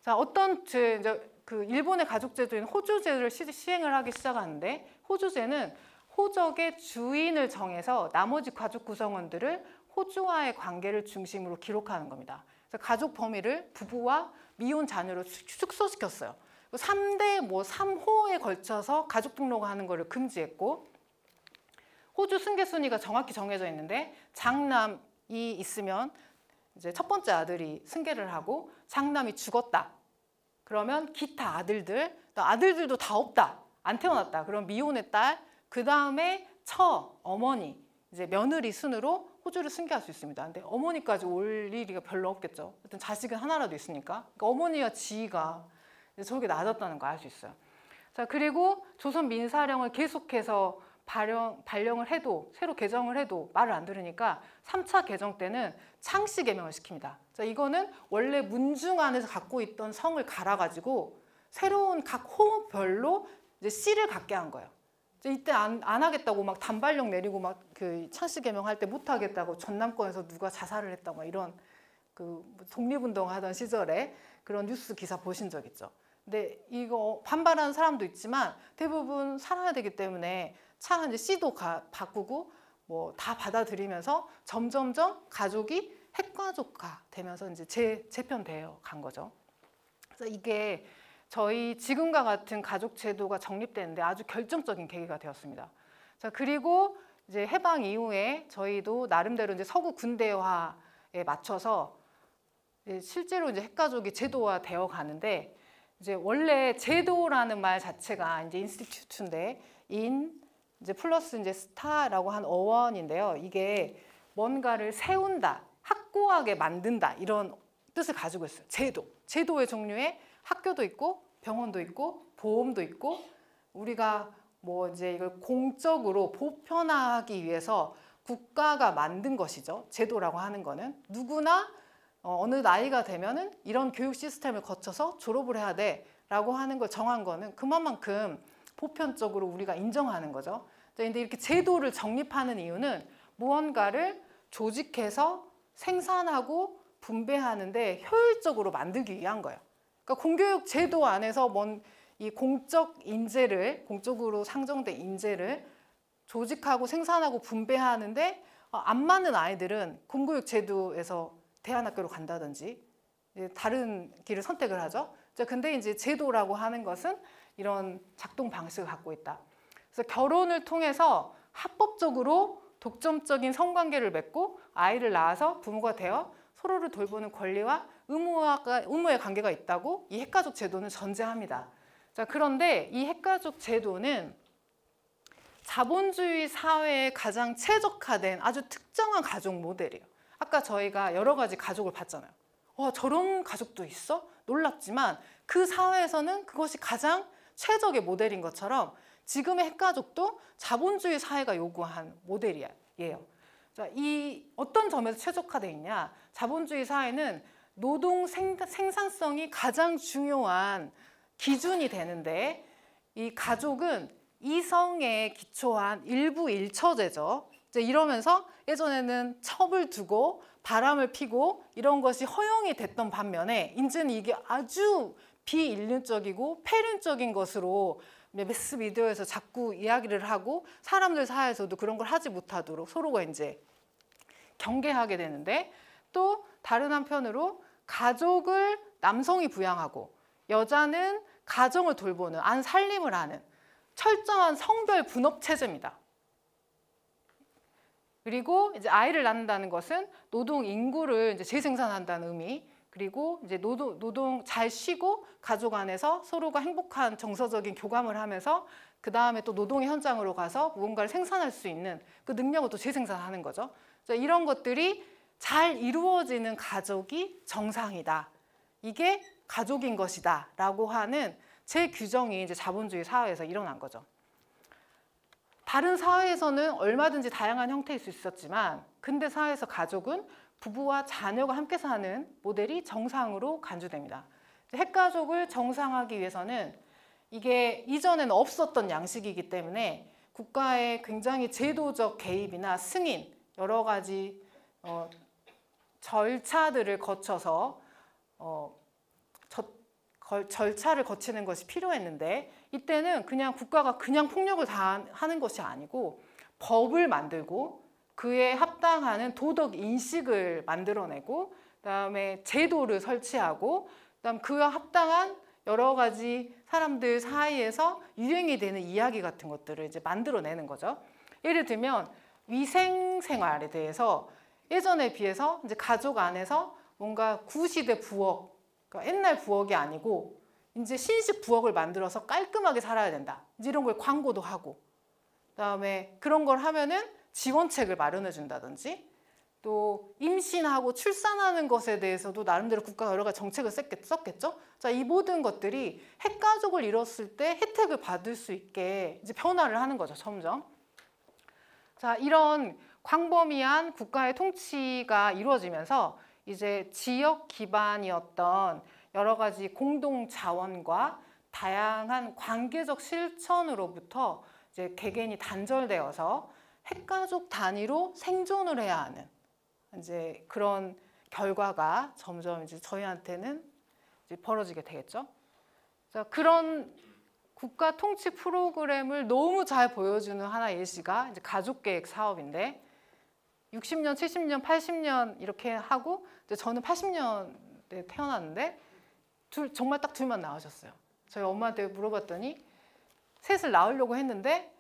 자, 이제 그 일본의 가족 제도인 호주제를 시행을 하기 시작하는데 호주제는 호적의 주인을 정해서 나머지 가족 구성원들을 호주와의 관계를 중심으로 기록하는 겁니다. 그래서 가족 범위를 부부와 미혼 자녀로 축소시켰어요. 3대 3호에 걸쳐서 가족 등록하는 것을 금지했고 호주 승계 순위가 정확히 정해져 있는데 장남이 있으면 이제 첫 번째 아들이 승계를 하고 장남이 죽었다. 그러면 기타 아들들도 다 없다. 안 태어났다. 그럼 미혼의 딸, 그 다음에 어머니, 이제 며느리 순으로 호주를 승계할 수 있습니다. 근데 어머니까지 올 일이 별로 없겠죠. 어떤 자식은 하나라도 있으니까. 그러니까 어머니와 지위가 저렇게 낮았다는 거 알 수 있어요. 자, 그리고 조선 민사령을 계속해서 발령을 해도 새로 개정을 해도 말을 안 들으니까 3차 개정 때는 창씨 개명을 시킵니다. 자, 이거는 원래 문중 안에서 갖고 있던 성을 갈아가지고 새로운 각 호별로 이제 씨를 갖게 한 거예요. 이때 안 하겠다고 막 단발령 내리고 막 그 창씨 개명할 때 못 하겠다고 전남권에서 누가 자살을 했다고 막 이런 그 독립운동 하던 시절에 그런 뉴스 기사 보신 적 있죠. 근데 이거 반발하는 사람도 있지만 대부분 살아야 되기 때문에 이제 씨도 바꾸고 뭐 다 받아들이면서 점점점 가족이 핵가족화 되면서 이제 재편되어 간 거죠. 그래서 이게 저희 지금과 같은 가족 제도가 정립되는데 아주 결정적인 계기가 되었습니다. 자, 그리고 이제 해방 이후에 저희도 나름대로 이제 서구 군대화에 맞춰서 실제로 이제 핵가족이 제도화 되어 가는데 이제 원래 제도라는 말 자체가 이제 인스티튜트인데 이제 플러스 이제 스타라고 한 어원인데요. 이게 뭔가를 세운다, 확고하게 만든다 이런 뜻을 가지고 있어요. 제도의 종류에 학교도 있고 병원도 있고 보험도 있고 우리가 뭐 이제 이걸 공적으로 보편화하기 위해서 국가가 만든 것이죠. 제도라고 하는 거는 누구나 어느 나이가 되면은 이런 교육 시스템을 거쳐서 졸업을 해야 돼라고 하는 걸 정한 거는 그만큼 보편적으로 우리가 인정하는 거죠. 그런데 이렇게 제도를 정립하는 이유는 무언가를 조직해서 생산하고 분배하는데 효율적으로 만들기 위한 거예요. 그러니까 공교육 제도 안에서 이 공적으로 상정된 인재를 조직하고 생산하고 분배하는데 안 맞는 아이들은 공교육 제도에서 대안학교로 간다든지 다른 길을 선택을 하죠. 근데 이제 제도라고 하는 것은 이런 작동 방식을 갖고 있다. 그래서 결혼을 통해서 합법적으로 독점적인 성관계를 맺고 아이를 낳아서 부모가 되어 서로를 돌보는 권리와 의무의 관계가 있다고 이 핵가족 제도는 전제합니다. 자, 그런데 이 핵가족 제도는 자본주의 사회에 가장 최적화된 아주 특정한 가족 모델이에요. 아까 저희가 여러 가지 가족을 봤잖아요. 저런 가족도 있어? 놀랍지만 그 사회에서는 그것이 가장 최적의 모델인 것처럼 지금의 핵가족도 자본주의 사회가 요구한 모델이에요. 자, 이 어떤 점에서 최적화되어 있냐? 자본주의 사회는 노동 생산성이 가장 중요한 기준이 되는데 이 가족은 이성에 기초한 일부 일처제죠. 이제 이러면서 예전에는 첩을 두고 바람을 피고 이런 것이 허용이 됐던 반면에 이제는 이게 아주 비인륜적이고 폐륜적인 것으로 매스미디어에서 자꾸 이야기를 하고 사람들 사이에서도 그런 걸 하지 못하도록 서로가 이제 경계하게 되는데, 또 다른 한편으로 가족을 남성이 부양하고 여자는 가정을 돌보는 안 살림을 하는 철저한 성별 분업 체제입니다. 그리고 이제 아이를 낳는다는 것은 노동 인구를 이제 재생산한다는 의미, 그리고 이제 노동 잘 쉬고 가족 안에서 서로가 행복한 정서적인 교감을 하면서 그 다음에 또 노동의 현장으로 가서 무언가를 생산할 수 있는 그 능력을 또 재생산하는 거죠. 이런 것들이 잘 이루어지는 가족이 정상이다. 이게 가족인 것이다. 라고 하는 제 규정이 이제 자본주의 사회에서 일어난 거죠. 다른 사회에서는 얼마든지 다양한 형태일 수 있었지만 근대 사회에서 가족은 부부와 자녀가 함께 사는 모델이 정상으로 간주됩니다. 핵가족을 정상화하기 위해서는 이게 이전에는 없었던 양식이기 때문에 국가의 굉장히 제도적 개입이나 승인, 여러 가지 절차들을 거쳐서 절차를 거치는 것이 필요했는데, 이때는 그냥 국가가 그냥 폭력을 다하는 것이 아니고 법을 만들고 그에 합당하는 도덕 인식을 만들어내고 그다음에 제도를 설치하고 그다음 그와 합당한 여러 가지 사람들 사이에서 유행이 되는 이야기 같은 것들을 이제 만들어내는 거죠. 예를 들면 위생 생활에 대해서 예전에 비해서 이제 가족 안에서 뭔가 구시대 부엌, 그러니까 옛날 부엌이 아니고 이제 신식 부엌을 만들어서 깔끔하게 살아야 된다. 이제 이런 걸 광고도 하고, 그다음에 그런 걸 하면은 지원책을 마련해 준다든지, 또 임신하고 출산하는 것에 대해서도 나름대로 국가가 여러 가지 정책을 썼겠죠. 자, 이 모든 것들이 핵가족을 이뤘을 때 혜택을 받을 수 있게 이제 변화를 하는 거죠, 점점. 자, 이런 광범위한 국가의 통치가 이루어지면서 이제 지역 기반이었던 여러 가지 공동 자원과 다양한 관계적 실천으로부터 이제 개개인이 단절되어서 핵가족 단위로 생존을 해야 하는 이제 그런 결과가 점점 이제 저희한테는 이제 벌어지게 되겠죠. 자, 그런 국가 통치 프로그램을 너무 잘 보여주는 하나의 예시가 이제 가족계획 사업인데, 60년, 70년, 80년 이렇게 하고 이제 저는 80년대 태어났는데 정말 딱 둘만 낳으셨어요. 저희 엄마한테 물어봤더니 셋을 낳으려고 했는데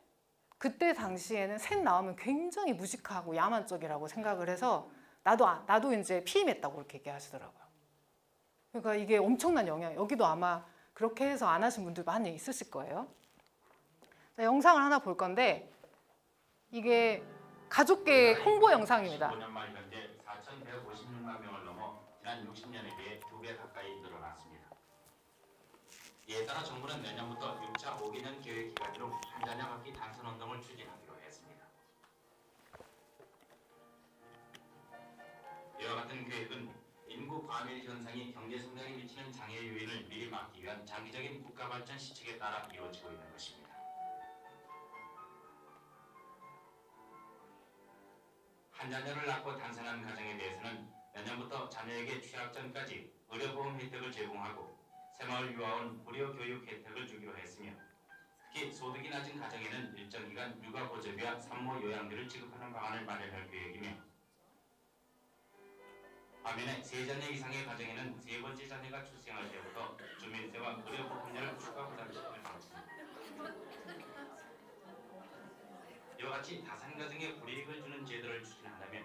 그때 당시에는 셋 낳으면 굉장히 무식하고 야만적이라고 생각을 해서 나도 이제 피임했다고 그렇게 얘기하시더라고요. 그러니까 이게 엄청난 영향. 여기도 아마 그렇게 해서 안 하신 분들 많이 있으실 거예요. 자, 영상을 하나 볼 건데 이게 가족계획 홍보 영상입니다. 2015년 말 현재 4,156만 명을 넘어 지난 60년에 비해 2배 가까이 늘어났습니다. 이에 따라 정부는 내년부터 6차 5개년 계획 기간으로 한 자녀 갖기 단순 운동을 추진하기로 했습니다. 이와 같은 계획은 인구 과밀 현상이 경제 성장에 미치는 장애 요인을 미리 막기 위한 장기적인 국가 발전 시책에 따라 이루어지고 있는 것입니다. 한 자녀를 낳고 탄생한 가정에 대해서는 내년부터 자녀에게 취학 전까지 의료보험 혜택을 제공하고 새마을 유아원 무료 교육 혜택을 주기로 했으며, 특히 소득이 낮은 가정에는 일정 기간 육아 보조비와 산모 요양비를 지급하는 방안을 마련할 계획이며, 반면에 세 자녀 이상의 가정에는 세 번째 자녀가 출생할 때부터 주민세와 의료보험료를 추가 부담시킬 방침입니다. 이와 같이 다산 가정에 불이익을 주는 제도를 추진한다면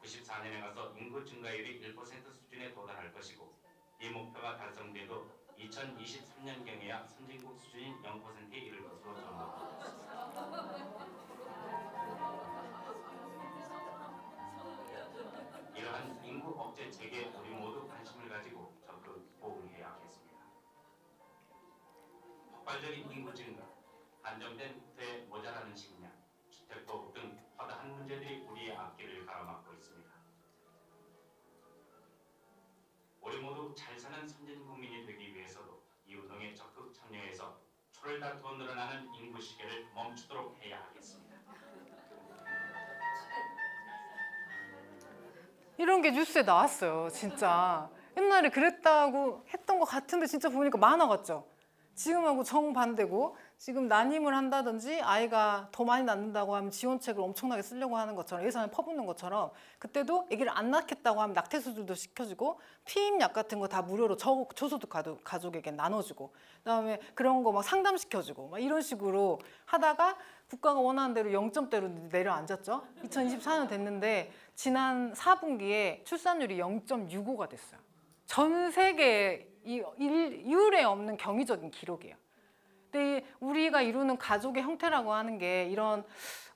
94년에 가서 인구 증가율이 1% 수준에 도달할 것이고 이 목표가 달성돼도 2023년경에야 선진국 수준인 0%에 이를 것으로 전망됩니다. 이러한 인구 억제 체계에 우리 모두 관심을 가지고 적극 호응해야 하겠습니다. 폭발적인 인구 증가, 한정된 대 모자라는 식량, 주택보급 등 화다한 문제들이 우리의 앞길을 가로막고 있습니다. 우리 모두 잘 사는 선진 국민이 되기 위해서도 이 운동에 적극 참여해서 초를 다투어 늘어나는 인구 시계를 멈추도록 해야 하겠습니다. 이런 게 뉴스에 나왔어요. 진짜 옛날에 그랬다고 했던 것 같은데 진짜 보니까 만화 같죠. 지금하고 정반대고, 지금 난임을 한다든지 아이가 더 많이 낳는다고 하면 지원책을 엄청나게 쓰려고 하는 것처럼, 예산을 퍼붓는 것처럼, 그때도 아기를 안 낳겠다고 하면 낙태 수술도 시켜주고 피임약 같은 거 다 무료로 저소득 가족에게 나눠주고, 그다음에 그런 거 막 상담시켜주고 막 이런 식으로 하다가 국가가 원하는 대로 0점대로 내려앉았죠. 2024년 됐는데 지난 4분기에 출산율이 0.65가 됐어요. 전 세계 이율에 없는 경이적인 기록이에요. 근데 우리가 이루는 가족의 형태라고 하는 게 이런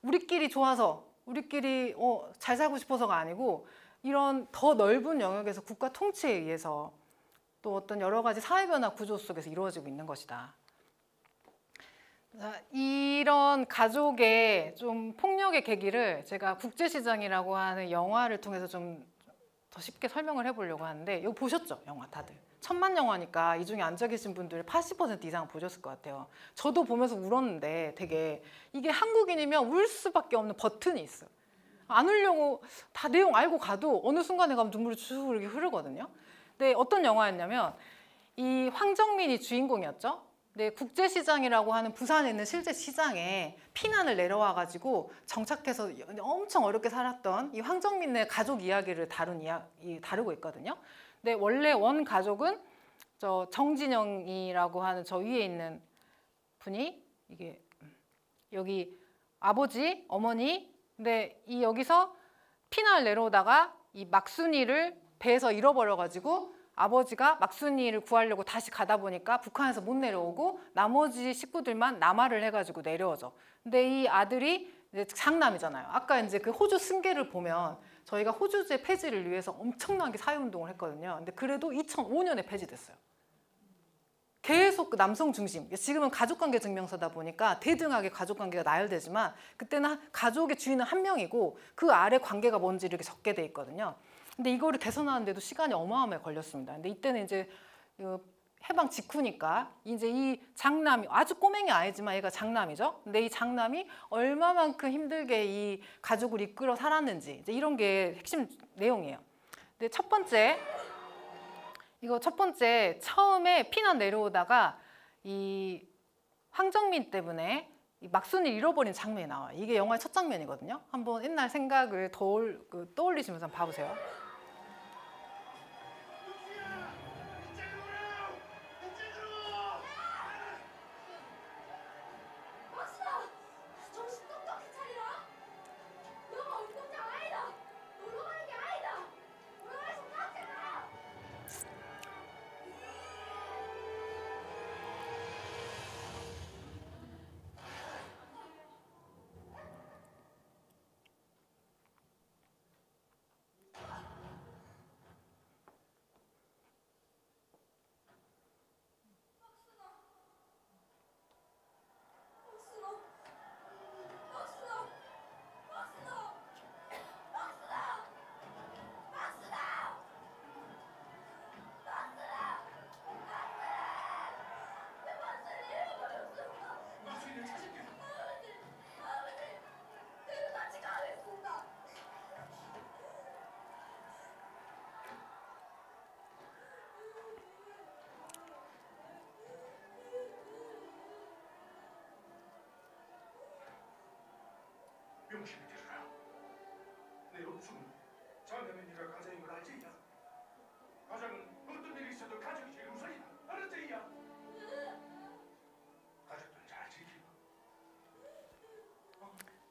우리끼리 좋아서 우리끼리 잘 살고 싶어서가 아니고, 이런 더 넓은 영역에서 국가 통치에 의해서 또 어떤 여러 가지 사회 변화 구조 속에서 이루어지고 있는 것이다. 이런 가족의 좀 폭력의 계기를 제가 국제시장이라고 하는 영화를 통해서 좀 더 쉽게 설명을 해보려고 하는데, 이거 보셨죠? 영화 다들. 천만 영화니까 이 중에 앉아 계신 분들 80% 이상 보셨을 것 같아요. 저도 보면서 울었는데 되게 이게 한국인이면 울 수밖에 없는 버튼이 있어요. 안 울려고 다 내용 알고 가도 어느 순간에 가면 눈물이 쭉 이렇게 흐르거든요. 근데 어떤 영화였냐면, 이 황정민이 주인공이었죠. 네, 국제시장이라고 하는 부산에 있는 실제 시장에 피난을 내려와가지고 정착해서 엄청 어렵게 살았던 이 황정민의 가족 이야기를 다루고 있거든요. 근데 원래 원 가족은 저 정진영이라고 하는 저 위에 있는 분이, 이게 여기 아버지, 어머니, 근데 이 여기서 피난을 내려오다가 이 막순이를 배에서 잃어버려가지고 아버지가 막순이를 구하려고 다시 가다 보니까 북한에서 못 내려오고 나머지 식구들만 남하를 해가지고 내려오죠. 근데 이 아들이 이제 장남이잖아요. 아까 이제 그 호주 승계를 보면 저희가 호주제 폐지를 위해서 엄청나게 사회운동을 했거든요. 근데 그래도 2005년에 폐지됐어요. 계속 그 남성 중심, 지금은 가족관계 증명서다 보니까 대등하게 가족관계가 나열되지만 그때는 가족의 주인은 한 명이고 그 아래 관계가 뭔지 이렇게 적게 돼 있거든요. 근데 이거를 개선하는데도 시간이 어마어마하게 걸렸습니다. 근데 이때는 이제 해방 직후니까 이제 이 장남이, 아주 꼬맹이 아이지만 얘가 장남이죠. 근데 이 장남이 얼마만큼 힘들게 이 가족을 이끌어 살았는지, 이제 이런 게 핵심 내용이에요. 근데 첫 번째 처음에 피난 내려오다가 이 황정민 때문에 이 막순이를 잃어버린 장면이 나와요. 이게 영화의 첫 장면이거든요. 한번 옛날 생각을 떠올리시면서 한번 봐보세요. 명심히 들으라. 내 음성은 자네는 네가 가장인 걸 알지? 야. 가장은 어떤 일이 있어도 가족이 제일 우선이다. 알았지? 야. 가족들 잘 지키고.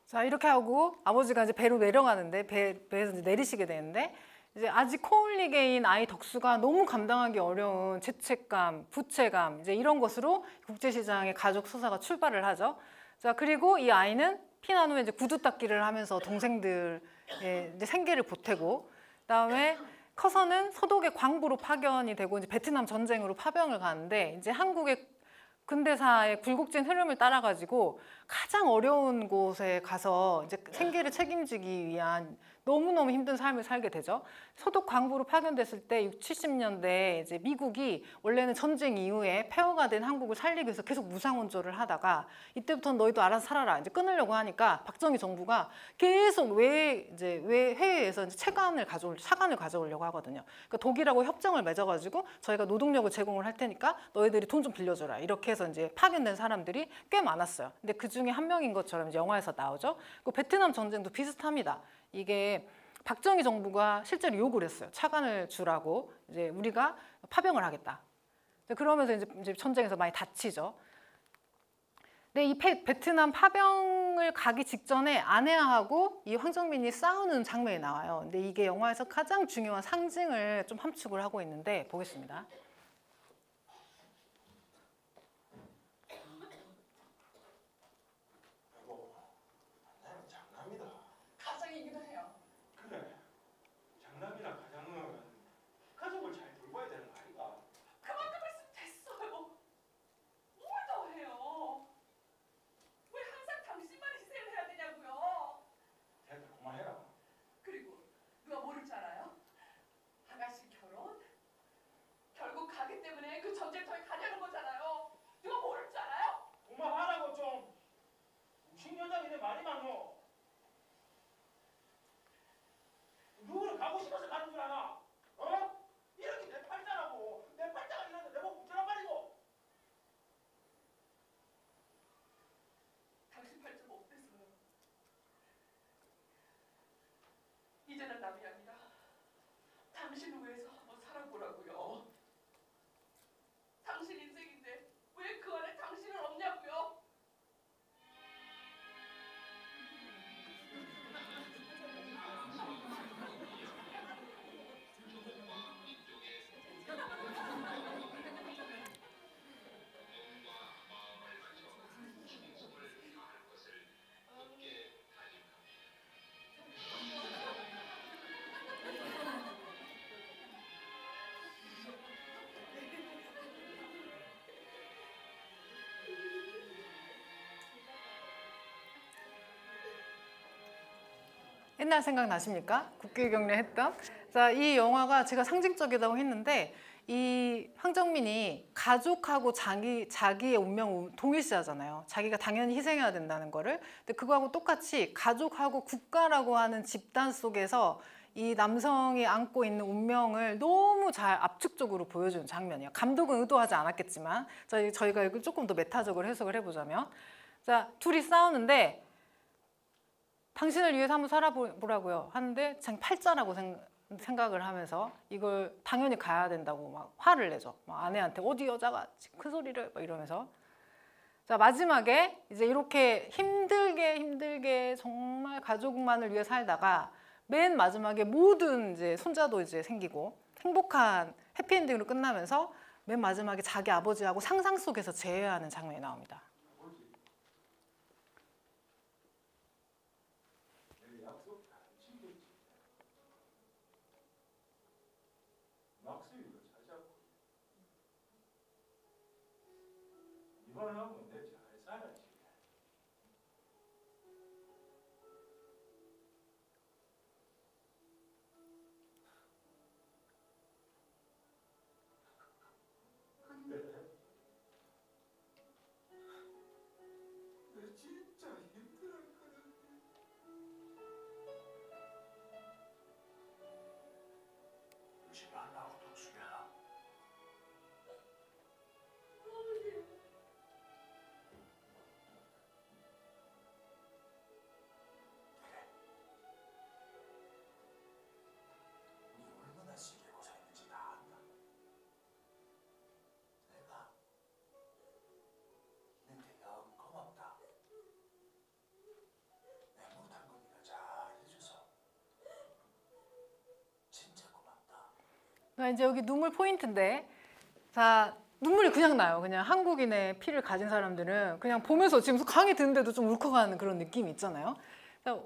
자, 이렇게 하고 아버지가 이제 배로 내려가는데 배에서 이제 내리시게 되는데 이제 아직 코올리게인 아이 덕수가 너무 감당하기 어려운 죄책감, 부채감 이제 이런 것으로 국제시장의 가족 소사가 출발을 하죠. 자, 그리고 이 아이는 피난 후에 이제 구두 닦기를 하면서 동생들의 이제 생계를 보태고 그다음에 커서는 소독의 광부로 파견이 되고 이제 베트남 전쟁으로 파병을 가는데 이제 한국의 근대사의 굴곡진 흐름을 따라가지고 가장 어려운 곳에 가서 이제 생계를 책임지기 위한 너무너무 힘든 삶을 살게 되죠. 소독 광부로 파견됐을 때 60, 70년대 이제 미국이 원래는 전쟁 이후에 폐허가 된 한국을 살리기 위해서 계속 무상원조를 하다가 이때부터는 너희도 알아서 살아라 이제 끊으려고 하니까 박정희 정부가 계속 왜 해외에서 이제 차관을 가져오려고 하거든요. 그러니까 독일하고 협정을 맺어가지고 저희가 노동력을 제공을 할 테니까 너희들이 돈 좀 빌려줘라 이렇게 해서 이제 파견된 사람들이 꽤 많았어요. 근데 그 중에 한 명인 것처럼 이제 영화에서 나오죠. 그 베트남 전쟁도 비슷합니다. 이게 박정희 정부가 실제로 요구를 했어요. 차관을 주라고 이제 우리가 파병을 하겠다. 그러면서 이제 전쟁에서 많이 다치죠. 근데 이 베트남 파병을 가기 직전에 아내하고 이 황정민이 싸우는 장면이 나와요. 근데 이게 영화에서 가장 중요한 상징을 좀 함축을 하고 있는데 보겠습니다. 가장이기도 해요. 그래. 장남이나 가장은 가족을 잘 돌봐야 되는 거 아닌가? 그만큼 했으면 됐어요. 뭘 더 해요? 왜 항상 당신만 희생을 해야 되냐고요? 됐다 그만해라. 그리고 누가 모를 줄 알아요? 아가씨 결혼? 결국 가기 때문에 그 전쟁터에 가려는 거잖아요. 누가 모를 줄 알아요? 그만하라고 좀. 무식 여장이네 말이 많어. 누구는 가고 싶어서 가는 줄 아나? 어? 이렇게 내 팔자라고. 내 팔자가 이런데 내 목 붙여란 말이고. 당신 팔자 못 뺐어요. 이제는 남이 아니라 당신을 위해서 한번 살아보라고요. 당신 인생인데 왜 그 안에 당신은 없냐고요? 옛날 생각나십니까? 국교경례 했던. 자, 이 영화가 제가 상징적이라고 했는데 이 황정민이 가족하고 자기의 운명을 동일시하잖아요. 자기가 당연히 희생해야 된다는 거를. 근데 그거하고 똑같이 가족하고 국가라고 하는 집단 속에서 이 남성이 안고 있는 운명을 너무 잘 압축적으로 보여주는 장면이에요. 감독은 의도하지 않았겠지만 저희가 이걸 조금 더 메타적으로 해석을 해보자면 자, 둘이 싸우는데 당신을 위해서 한번 살아보라고요 하는데 자기 팔자라고 생각을 하면서 이걸 당연히 가야 된다고 막 화를 내죠. 막 아내한테 어디 여자가 큰 소리를 막 이러면서. 자, 마지막에 이제 이렇게 힘들게 정말 가족만을 위해 살다가 맨 마지막에 모든 이제 손자도 이제 생기고 행복한 해피엔딩으로 끝나면서 맨 마지막에 자기 아버지하고 상상 속에서 재회하는 장면이 나옵니다. 이번하고 내 잘 살아야지. 자, 이제 여기 눈물 포인트인데, 자, 눈물이 그냥 나요. 그냥 한국인의 피를 가진 사람들은 그냥 보면서 지금 강이 드는데도 좀 울컥하는 그런 느낌이 있잖아요.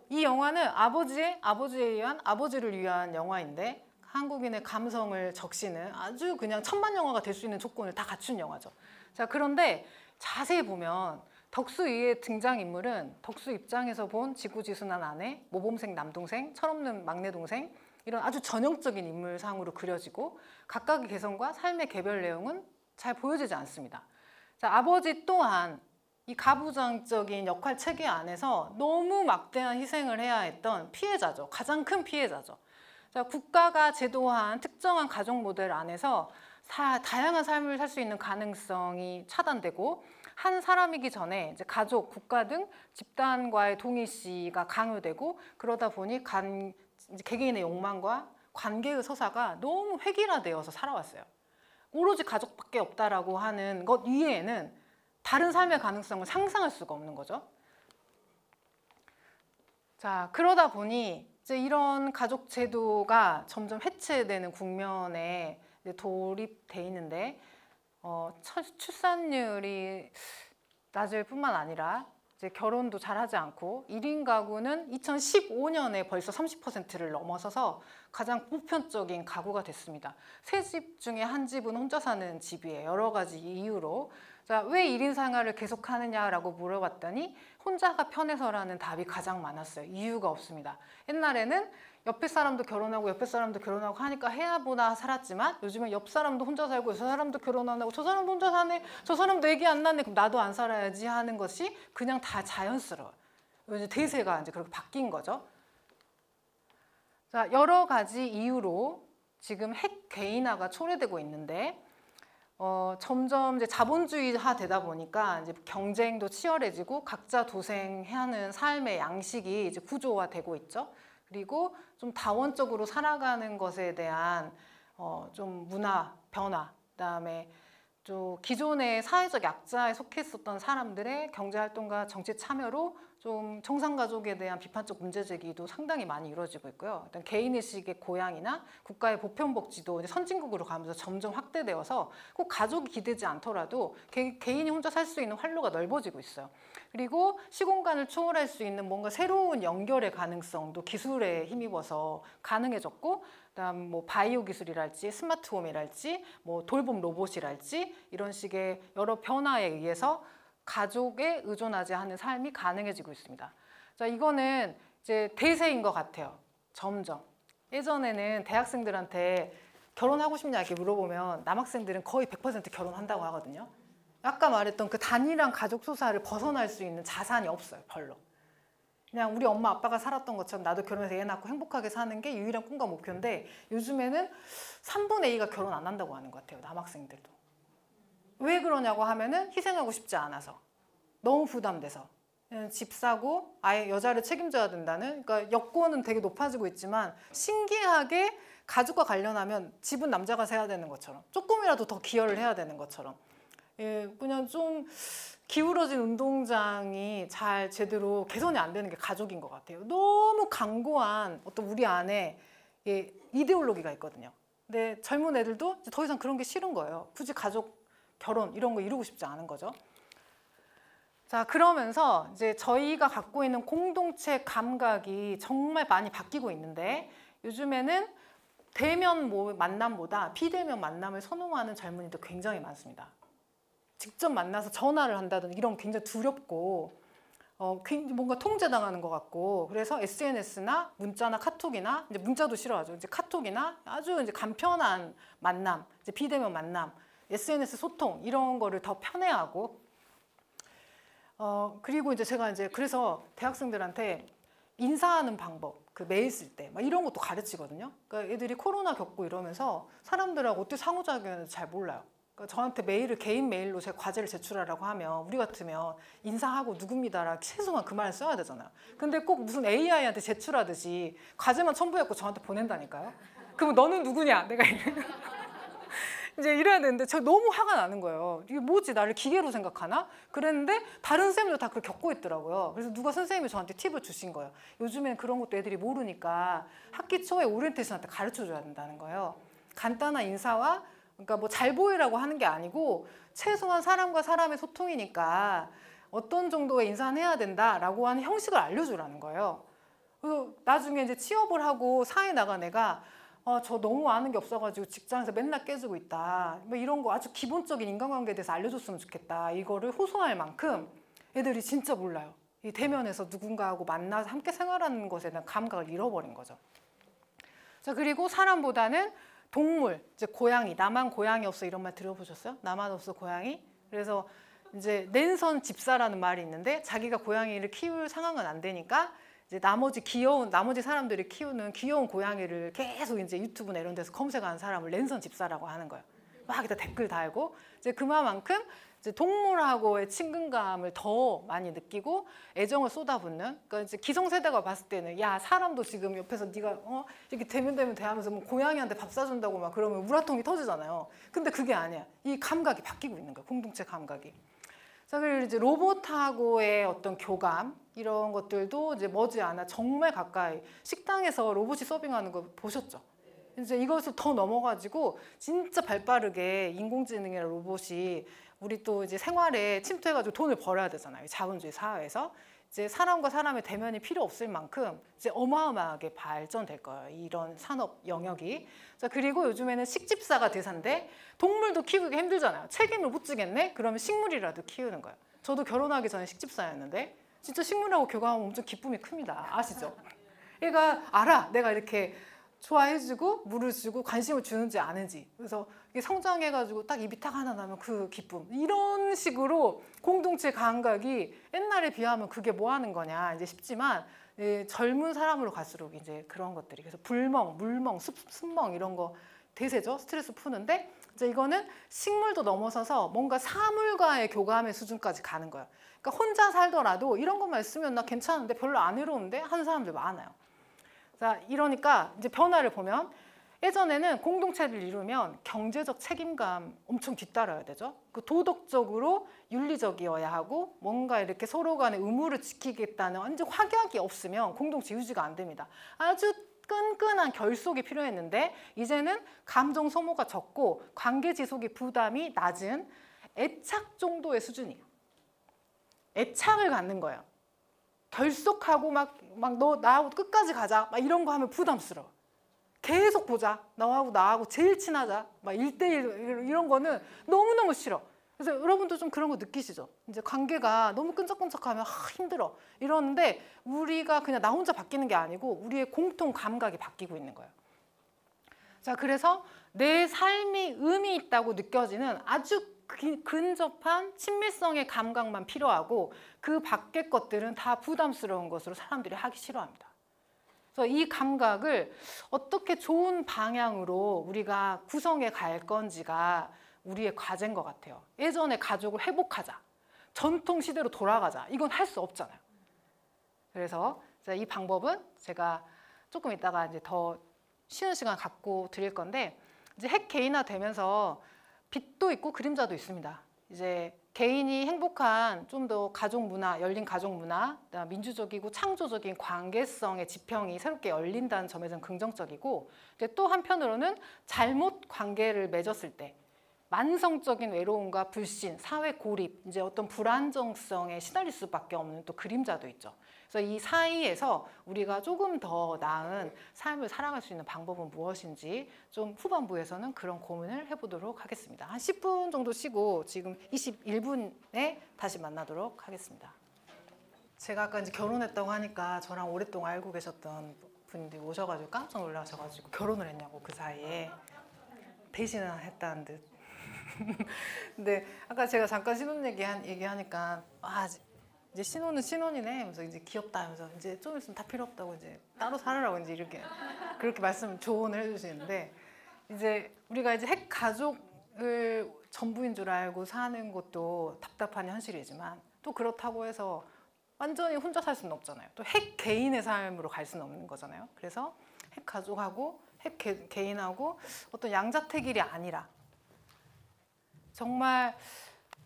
이 영화는 아버지를 위한 영화인데 한국인의 감성을 적시는 아주 그냥 천만 영화가 될 수 있는 조건을 다 갖춘 영화죠. 자, 그런데 자세히 보면 덕수의 등장인물은 덕수 입장에서 본 지구지순한 아내, 모범생 남동생, 철없는 막내 동생 이런 아주 전형적인 인물상으로 그려지고 각각의 개성과 삶의 개별 내용은 잘 보여지지 않습니다. 자, 아버지 또한 이 가부장적인 역할 체계 안에서 너무 막대한 희생을 해야 했던 피해자죠. 가장 큰 피해자죠. 자, 국가가 제도한 특정한 가족 모델 안에서 다양한 삶을 살 수 있는 가능성이 차단되고 한 사람이기 전에 이제 가족, 국가 등 집단과의 동일시가 강요되고 그러다 보니 이제 개개인의 욕망과 관계의 서사가 너무 획일화되어서 살아왔어요. 오로지 가족밖에 없다라고 하는 것 이외에는 다른 삶의 가능성을 상상할 수가 없는 거죠. 자, 그러다 보니 이제 이런 가족 제도가 점점 해체되는 국면에 이제 돌입돼 있는데 출산율이 낮을 뿐만 아니라 이제 결혼도 잘하지 않고 1인 가구는 2015년에 벌써 30%를 넘어서서 가장 보편적인 가구가 됐습니다. 세 집 중에 한 집은 혼자 사는 집이에요. 여러 가지 이유로. 자, 왜 1인 생활을 계속하느냐라고 물어봤더니 혼자가 편해서라는 답이 가장 많았어요. 이유가 없습니다. 옛날에는 옆에 사람도 결혼하고 옆에 사람도 결혼하고 하니까 해야 보나 살았지만 요즘은 옆 사람도 혼자 살고 저 사람도 결혼 안 하고 저 사람도 혼자 사네, 저 사람도 애기 안 낳네, 그럼 나도 안 살아야지 하는 것이 그냥 다 자연스러워요. 이제 대세가 이제 그렇게 바뀐 거죠. 자, 여러 가지 이유로 지금 핵 개인화가 초래되고 있는데 점점 이제 자본주의화 되다 보니까 이제 경쟁도 치열해지고 각자 도생하는 삶의 양식이 이제 구조화되고 있죠. 그리고 좀 다원적으로 살아가는 것에 대한 좀 문화 변화, 그다음에 좀 기존의 사회적 약자에 속했었던 사람들의 경제활동과 정치 참여로 좀 청산가족에 대한 비판적 문제제기도 상당히 많이 이루어지고 있고요. 일단 개인의식의 고양이나 국가의 보편복지도 이제 선진국으로 가면서 점점 확대되어서 꼭 가족이 기대지 않더라도 개인이 혼자 살 수 있는 활로가 넓어지고 있어요. 그리고 시공간을 초월할 수 있는 뭔가 새로운 연결의 가능성도 기술에 힘입어서 가능해졌고, 그다음 뭐 바이오 기술이랄지 스마트홈이랄지 뭐 돌봄 로봇이랄지 이런 식의 여러 변화에 의해서 가족에 의존하지 않는 삶이 가능해지고 있습니다. 자, 이거는 이제 대세인 것 같아요. 점점. 예전에는 대학생들한테 결혼하고 싶냐 이렇게 물어보면 남학생들은 거의 100% 결혼한다고 하거든요. 아까 말했던 그 단일한 가족 소사를 벗어날 수 있는 자산이 없어요. 별로. 그냥 우리 엄마 아빠가 살았던 것처럼 나도 결혼해서 애 낳고 행복하게 사는 게 유일한 꿈과 목표인데 요즘에는 3분의 2가 결혼 안 한다고 하는 것 같아요. 남학생들도. 왜 그러냐고 하면은 희생하고 싶지 않아서, 너무 부담돼서, 집 사고 아예 여자를 책임져야 된다는, 그러니까 여건은 되게 높아지고 있지만 신기하게 가족과 관련하면 집은 남자가 세야 되는 것처럼, 조금이라도 더 기여를 해야 되는 것처럼, 그냥 좀 기울어진 운동장이 잘 제대로 개선이 안 되는 게 가족인 것 같아요. 너무 강고한 어떤 우리 안에 이데올로기가 있거든요. 근데 젊은 애들도 더 이상 그런 게 싫은 거예요. 굳이 가족 결혼 이런 거 이루고 싶지 않은 거죠. 자, 그러면서 이제 저희가 갖고 있는 공동체 감각이 정말 많이 바뀌고 있는데 요즘에는 대면 만남보다 비대면 만남을 선호하는 젊은이도 굉장히 많습니다. 직접 만나서 전화를 한다든지 이런 게 굉장히 두렵고 뭔가 통제당하는 것 같고, 그래서 SNS나 문자나 카톡이나, 이제 문자도 싫어하죠. 이제 카톡이나 아주 이제 간편한 만남, 이제 비대면 만남, SNS 소통 이런 거를 더 편해하고, 그리고 이제 제가 이제 그래서 대학생들한테 인사하는 방법, 그 메일 쓸 때 막 이런 것도 가르치거든요. 그러니까 애들이 코로나 겪고 이러면서 사람들하고 어떻게 상호작용하는지 잘 몰라요. 그러니까 저한테 메일을 개인 메일로 제 과제를 제출하라고 하면 우리 같으면 인사하고 누굽니다라 최소한 그 말을 써야 되잖아요. 근데 꼭 무슨 AI한테 제출하듯이 과제만 첨부해갖고 저한테 보낸다니까요. 그럼 너는 누구냐? 내가 이제 이래야 되는데 제가 너무 화가 나는 거예요. 이게 뭐지? 나를 기계로 생각하나? 그랬는데 다른 쌤들도 다 그걸 겪고 있더라고요. 그래서 누가 선생님이 저한테 팁을 주신 거예요. 요즘엔 그런 것도 애들이 모르니까 학기 초에 오리엔테이션한테 가르쳐줘야 된다는 거예요. 간단한 인사와 그러니까 뭐 잘 보이라고 하는 게 아니고 최소한 사람과 사람의 소통이니까 어떤 정도의 인사는 해야 된다라고 하는 형식을 알려주라는 거예요. 그래서 나중에 이제 취업을 하고 사회 나간 애가 저 너무 아는 게 없어가지고 직장에서 맨날 깨지고 있다. 뭐 이런 거 아주 기본적인 인간관계에 대해서 알려줬으면 좋겠다. 이거를 호소할 만큼 애들이 진짜 몰라요. 이 대면에서 누군가하고 만나서 함께 생활하는 것에 대한 감각을 잃어버린 거죠. 자, 그리고 사람보다는 동물, 이제 고양이, 나만 고양이 없어 이런 말 들어보셨어요? 나만 없어 고양이? 그래서 이제 랜선 집사라는 말이 있는데 자기가 고양이를 키울 상황은 안 되니까 이제 나머지 사람들이 키우는 귀여운 고양이를 계속 이제 유튜브나 이런 데서 검색하는 사람을 랜선 집사라고 하는 거예요. 막 여기다 댓글 달고 이제 그만큼 이제 동물하고의 친근감을 더 많이 느끼고 애정을 쏟아붓는. 그러니까 이제 기성세대가 봤을 때는 야 사람도 지금 옆에서 네가 이렇게 대면 대하면서 뭐 고양이한테 밥 사준다고 막 그러면 우라통이 터지잖아요. 근데 그게 아니야. 이 감각이 바뀌고 있는 거야. 공동체 감각이. 자, 그리고 이제 로봇하고의 어떤 교감 이런 것들도 이제 머지않아 정말 가까이 식당에서 로봇이 서빙하는 거 보셨죠? 이제 이것을 더 넘어가지고 진짜 발빠르게 인공지능이나 로봇이 우리 또 이제 생활에 침투해가지고 돈을 벌어야 되잖아요. 자본주의 사회에서 이제 사람과 사람의 대면이 필요 없을 만큼 이제 어마어마하게 발전될 거예요. 이런 산업 영역이. 자, 그리고 요즘에는 식집사가 대세인데 동물도 키우기 힘들잖아요. 책임을 못 지겠네? 그러면 식물이라도 키우는 거예요. 저도 결혼하기 전에 식집사였는데 진짜 식물하고 교감하면 엄청 기쁨이 큽니다. 아시죠? 얘가 알아. 내가 이렇게 좋아해주고 물을 주고 관심을 주는지 아는지. 그래서 이게 성장해가지고 딱 입이 딱 하나 나면 그 기쁨. 이런 식으로 공동체 감각이 옛날에 비하면 그게 뭐 하는 거냐 이제 싶지만 젊은 사람으로 갈수록 이제 그런 것들이 그래서 불멍, 물멍, 습멍 이런 거 대세죠. 스트레스 푸는데 이제 이거는 식물도 넘어서서 뭔가 사물과의 교감의 수준까지 가는 거예요. 그러니까 혼자 살더라도 이런 것만 있으면 나 괜찮은데 별로 안 외로운데 하는 사람들 많아요. 자, 이러니까 이제 변화를 보면 예전에는 공동체를 이루면 경제적 책임감 엄청 뒤따라야 되죠. 그 도덕적으로 윤리적이어야 하고 뭔가 이렇게 서로 간의 의무를 지키겠다는 완전 확약이 없으면 공동체 유지가 안 됩니다. 아주 끈끈한 결속이 필요했는데 이제는 감정 소모가 적고 관계 지속의 부담이 낮은 애착 정도의 수준이에요. 애착을 갖는 거예요. 결속하고 막 너 나하고 끝까지 가자 막 이런 거 하면 부담스러워. 계속 보자. 나하고 제일 친하자. 막 1대1 이런 거는 너무너무 싫어. 그래서 여러분도 좀 그런 거 느끼시죠? 이제 관계가 너무 끈적끈적하면 힘들어. 이러는데 우리가 그냥 나 혼자 바뀌는 게 아니고 우리의 공통 감각이 바뀌고 있는 거예요. 자, 그래서 내 삶이 의미 있다고 느껴지는 아주 근접한 친밀성의 감각만 필요하고 그 밖의 것들은 다 부담스러운 것으로 사람들이 하기 싫어합니다. 그래서 이 감각을 어떻게 좋은 방향으로 우리가 구성해 갈 건지가 우리의 과제인 것 같아요. 예전의 가족을 회복하자, 전통 시대로 돌아가자, 이건 할 수 없잖아요. 그래서 이 방법은 제가 조금 이따가 이제 더 쉬는 시간 갖고 드릴 건데 이제 핵 개인화 되면서 빛도 있고 그림자도 있습니다. 이제 개인이 행복한 좀 더 가족 문화, 열린 가족 문화, 민주적이고 창조적인 관계성의 지평이 새롭게 열린다는 점에서는 긍정적이고 또 한편으로는 잘못 관계를 맺었을 때 만성적인 외로움과 불신, 사회 고립, 이제 어떤 불안정성에 시달릴 수밖에 없는 또 그림자도 있죠. 그래서 이 사이에서 우리가 조금 더 나은 삶을 살아갈 수 있는 방법은 무엇인지 좀 후반부에서는 그런 고민을 해보도록 하겠습니다. 한 10분 정도 쉬고 지금 21분에 다시 만나도록 하겠습니다. 제가 아까 이제 결혼했다고 하니까 저랑 오랫동안 알고 계셨던 분들이 오셔가지고 깜짝 놀라셔가지고 결혼을 했냐고 그 사이에 대신은 했다는 듯. 근데 아까 제가 잠깐 신혼 얘기하니까 이제 신혼은 신혼이네. 그래서 이제 귀엽다 하면서 이제 좀 있으면 다 필요 없다고 이제 따로 살으라고 이제 이렇게 그렇게 조언을 해주시는데 이제 우리가 이제 핵 가족을 전부인 줄 알고 사는 것도 답답한 현실이지만 또 그렇다고 해서 완전히 혼자 살 수는 없잖아요. 또 핵 개인의 삶으로 갈 수는 없는 거잖아요. 그래서 핵 가족하고 핵 개인하고 어떤 양자택일이 아니라 정말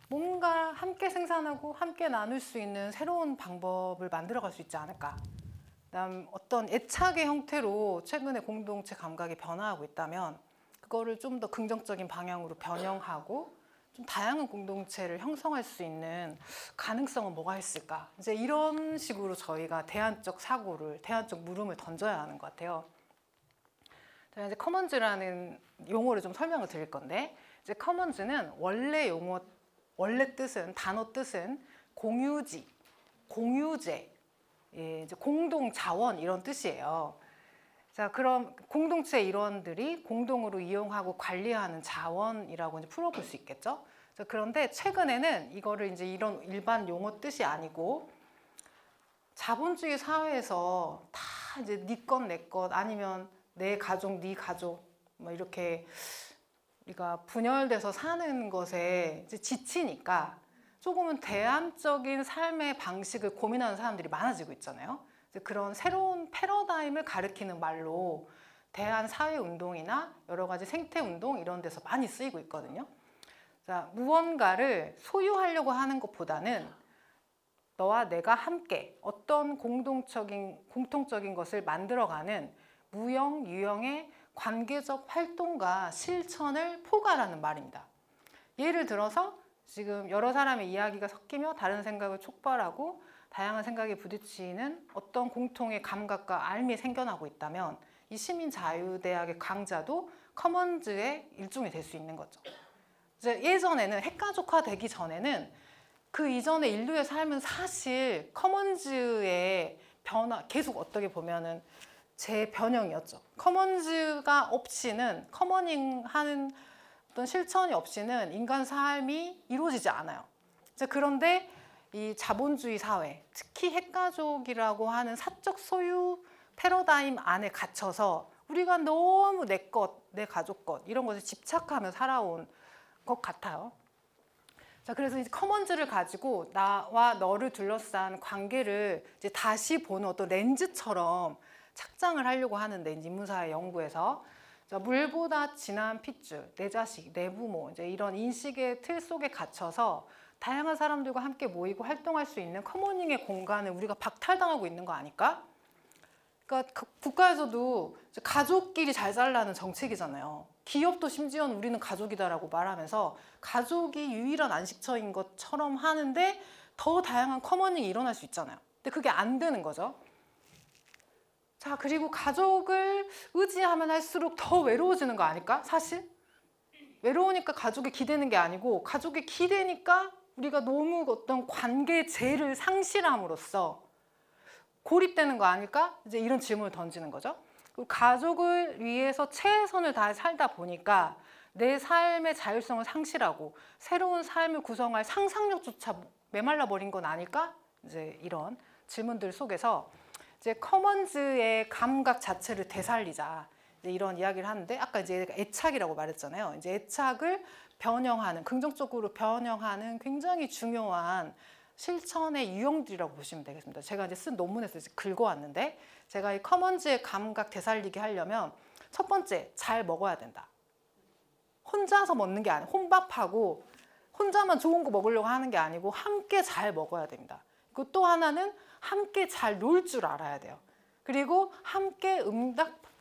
뭔가 함께 생산하고 함께 나눌 수 있는 새로운 방법을 만들어갈 수 있지 않을까. 그다음 어떤 애착의 형태로 최근에 공동체 감각이 변화하고 있다면 그거를 좀 더 긍정적인 방향으로 변형하고 좀 다양한 공동체를 형성할 수 있는 가능성은 뭐가 있을까? 이제 이런 식으로 저희가 대안적 사고를, 대안적 물음을 던져야 하는 것 같아요. 제가 이제 커먼즈라는 용어를 좀 설명을 드릴 건데, 이제 커먼즈는 원래 뜻은, 단어 뜻은 공유지, 공유재, 예, 이제 공동 자원 이런 뜻이에요. 자, 그럼 공동체 일원들이 공동으로 이용하고 관리하는 자원이라고 이제 풀어볼 수 있겠죠. 자, 그런데 최근에는 이거를 이제 이런 일반 용어 뜻이 아니고 자본주의 사회에서 다 이제 네 것 내 것 아니면 내 가족 네 가족 뭐 이렇게 우리가 분열돼서 사는 것에 이제 지치니까 조금은 대안적인 삶의 방식을 고민하는 사람들이 많아지고 있잖아요. 그런 새로운 패러다임을 가리키는 말로 대한 사회운동이나 여러 가지 생태운동 이런 데서 많이 쓰이고 있거든요. 자, 무언가를 소유하려고 하는 것보다는 너와 내가 함께 어떤 공통적인 것을 만들어가는 무형, 유형의 관계적 활동과 실천을 포괄하는 말입니다. 예를 들어서 지금 여러 사람의 이야기가 섞이며 다른 생각을 촉발하고 다양한 생각에 부딪히는 어떤 공통의 감각과 알미 생겨나고 있다면 이 시민자유대학의 강자도 커먼즈의 일종이 될 수 있는 거죠. 이제 예전에는 핵가족화 되기 전에는 그 이전의 인류의 삶은 사실 커먼즈의 변화, 계속 어떻게 보면은 재변형이었죠. 커먼즈가 없이는, 커머닝하는 어떤 실천이 없이는 인간 삶이 이루어지지 않아요. 이제 그런데 이 자본주의 사회, 특히 핵가족이라고 하는 사적 소유 패러다임 안에 갇혀서 우리가 너무 내 것, 내 가족 것 이런 것에 집착하며 살아온 것 같아요. 자, 그래서 이제 커먼즈를 가지고 나와 너를 둘러싼 관계를 이제 다시 보는 어떤 렌즈처럼 착장을 하려고 하는데, 인문사회 연구에서 자, 물보다 진한 핏줄, 내 자식, 내 부모 이제 이런 인식의 틀 속에 갇혀서 다양한 사람들과 함께 모이고 활동할 수 있는 커머닝의 공간을 우리가 박탈당하고 있는 거 아닐까? 그러니까 국가에서도 가족끼리 잘 살라는 정책이잖아요. 기업도 심지어는 우리는 가족이다라고 말하면서 가족이 유일한 안식처인 것처럼 하는데 더 다양한 커머닝이 일어날 수 있잖아요. 근데 그게 안 되는 거죠. 자, 그리고 가족을 의지하면 할수록 더 외로워지는 거 아닐까? 사실 외로우니까 가족에 기대는 게 아니고 가족에 기대니까 우리가 너무 어떤 관계재를 상실함으로써 고립되는 거 아닐까? 이제 이런 질문을 던지는 거죠. 그리고 가족을 위해서 최선을 다해 살다 보니까 내 삶의 자율성을 상실하고 새로운 삶을 구성할 상상력조차 메말라 버린 건 아닐까? 이제 이런 질문들 속에서 이제 커먼즈의 감각 자체를 되살리자 이제 이런 이야기를 하는데, 아까 이제 애착이라고 말했잖아요. 이제 애착을 변형하는, 긍정적으로 변형하는 굉장히 중요한 실천의 유형들이라고 보시면 되겠습니다. 제가 이제 쓴 논문에서 이제 긁어왔는데, 제가 이 커먼즈의 감각 되살리게 하려면 첫 번째, 잘 먹어야 된다. 혼자서 먹는 게 아니고, 혼밥하고 혼자만 좋은 거 먹으려고 하는 게 아니고 함께 잘 먹어야 됩니다. 그리고 또 하나는 함께 잘 놀 줄 알아야 돼요. 그리고 함께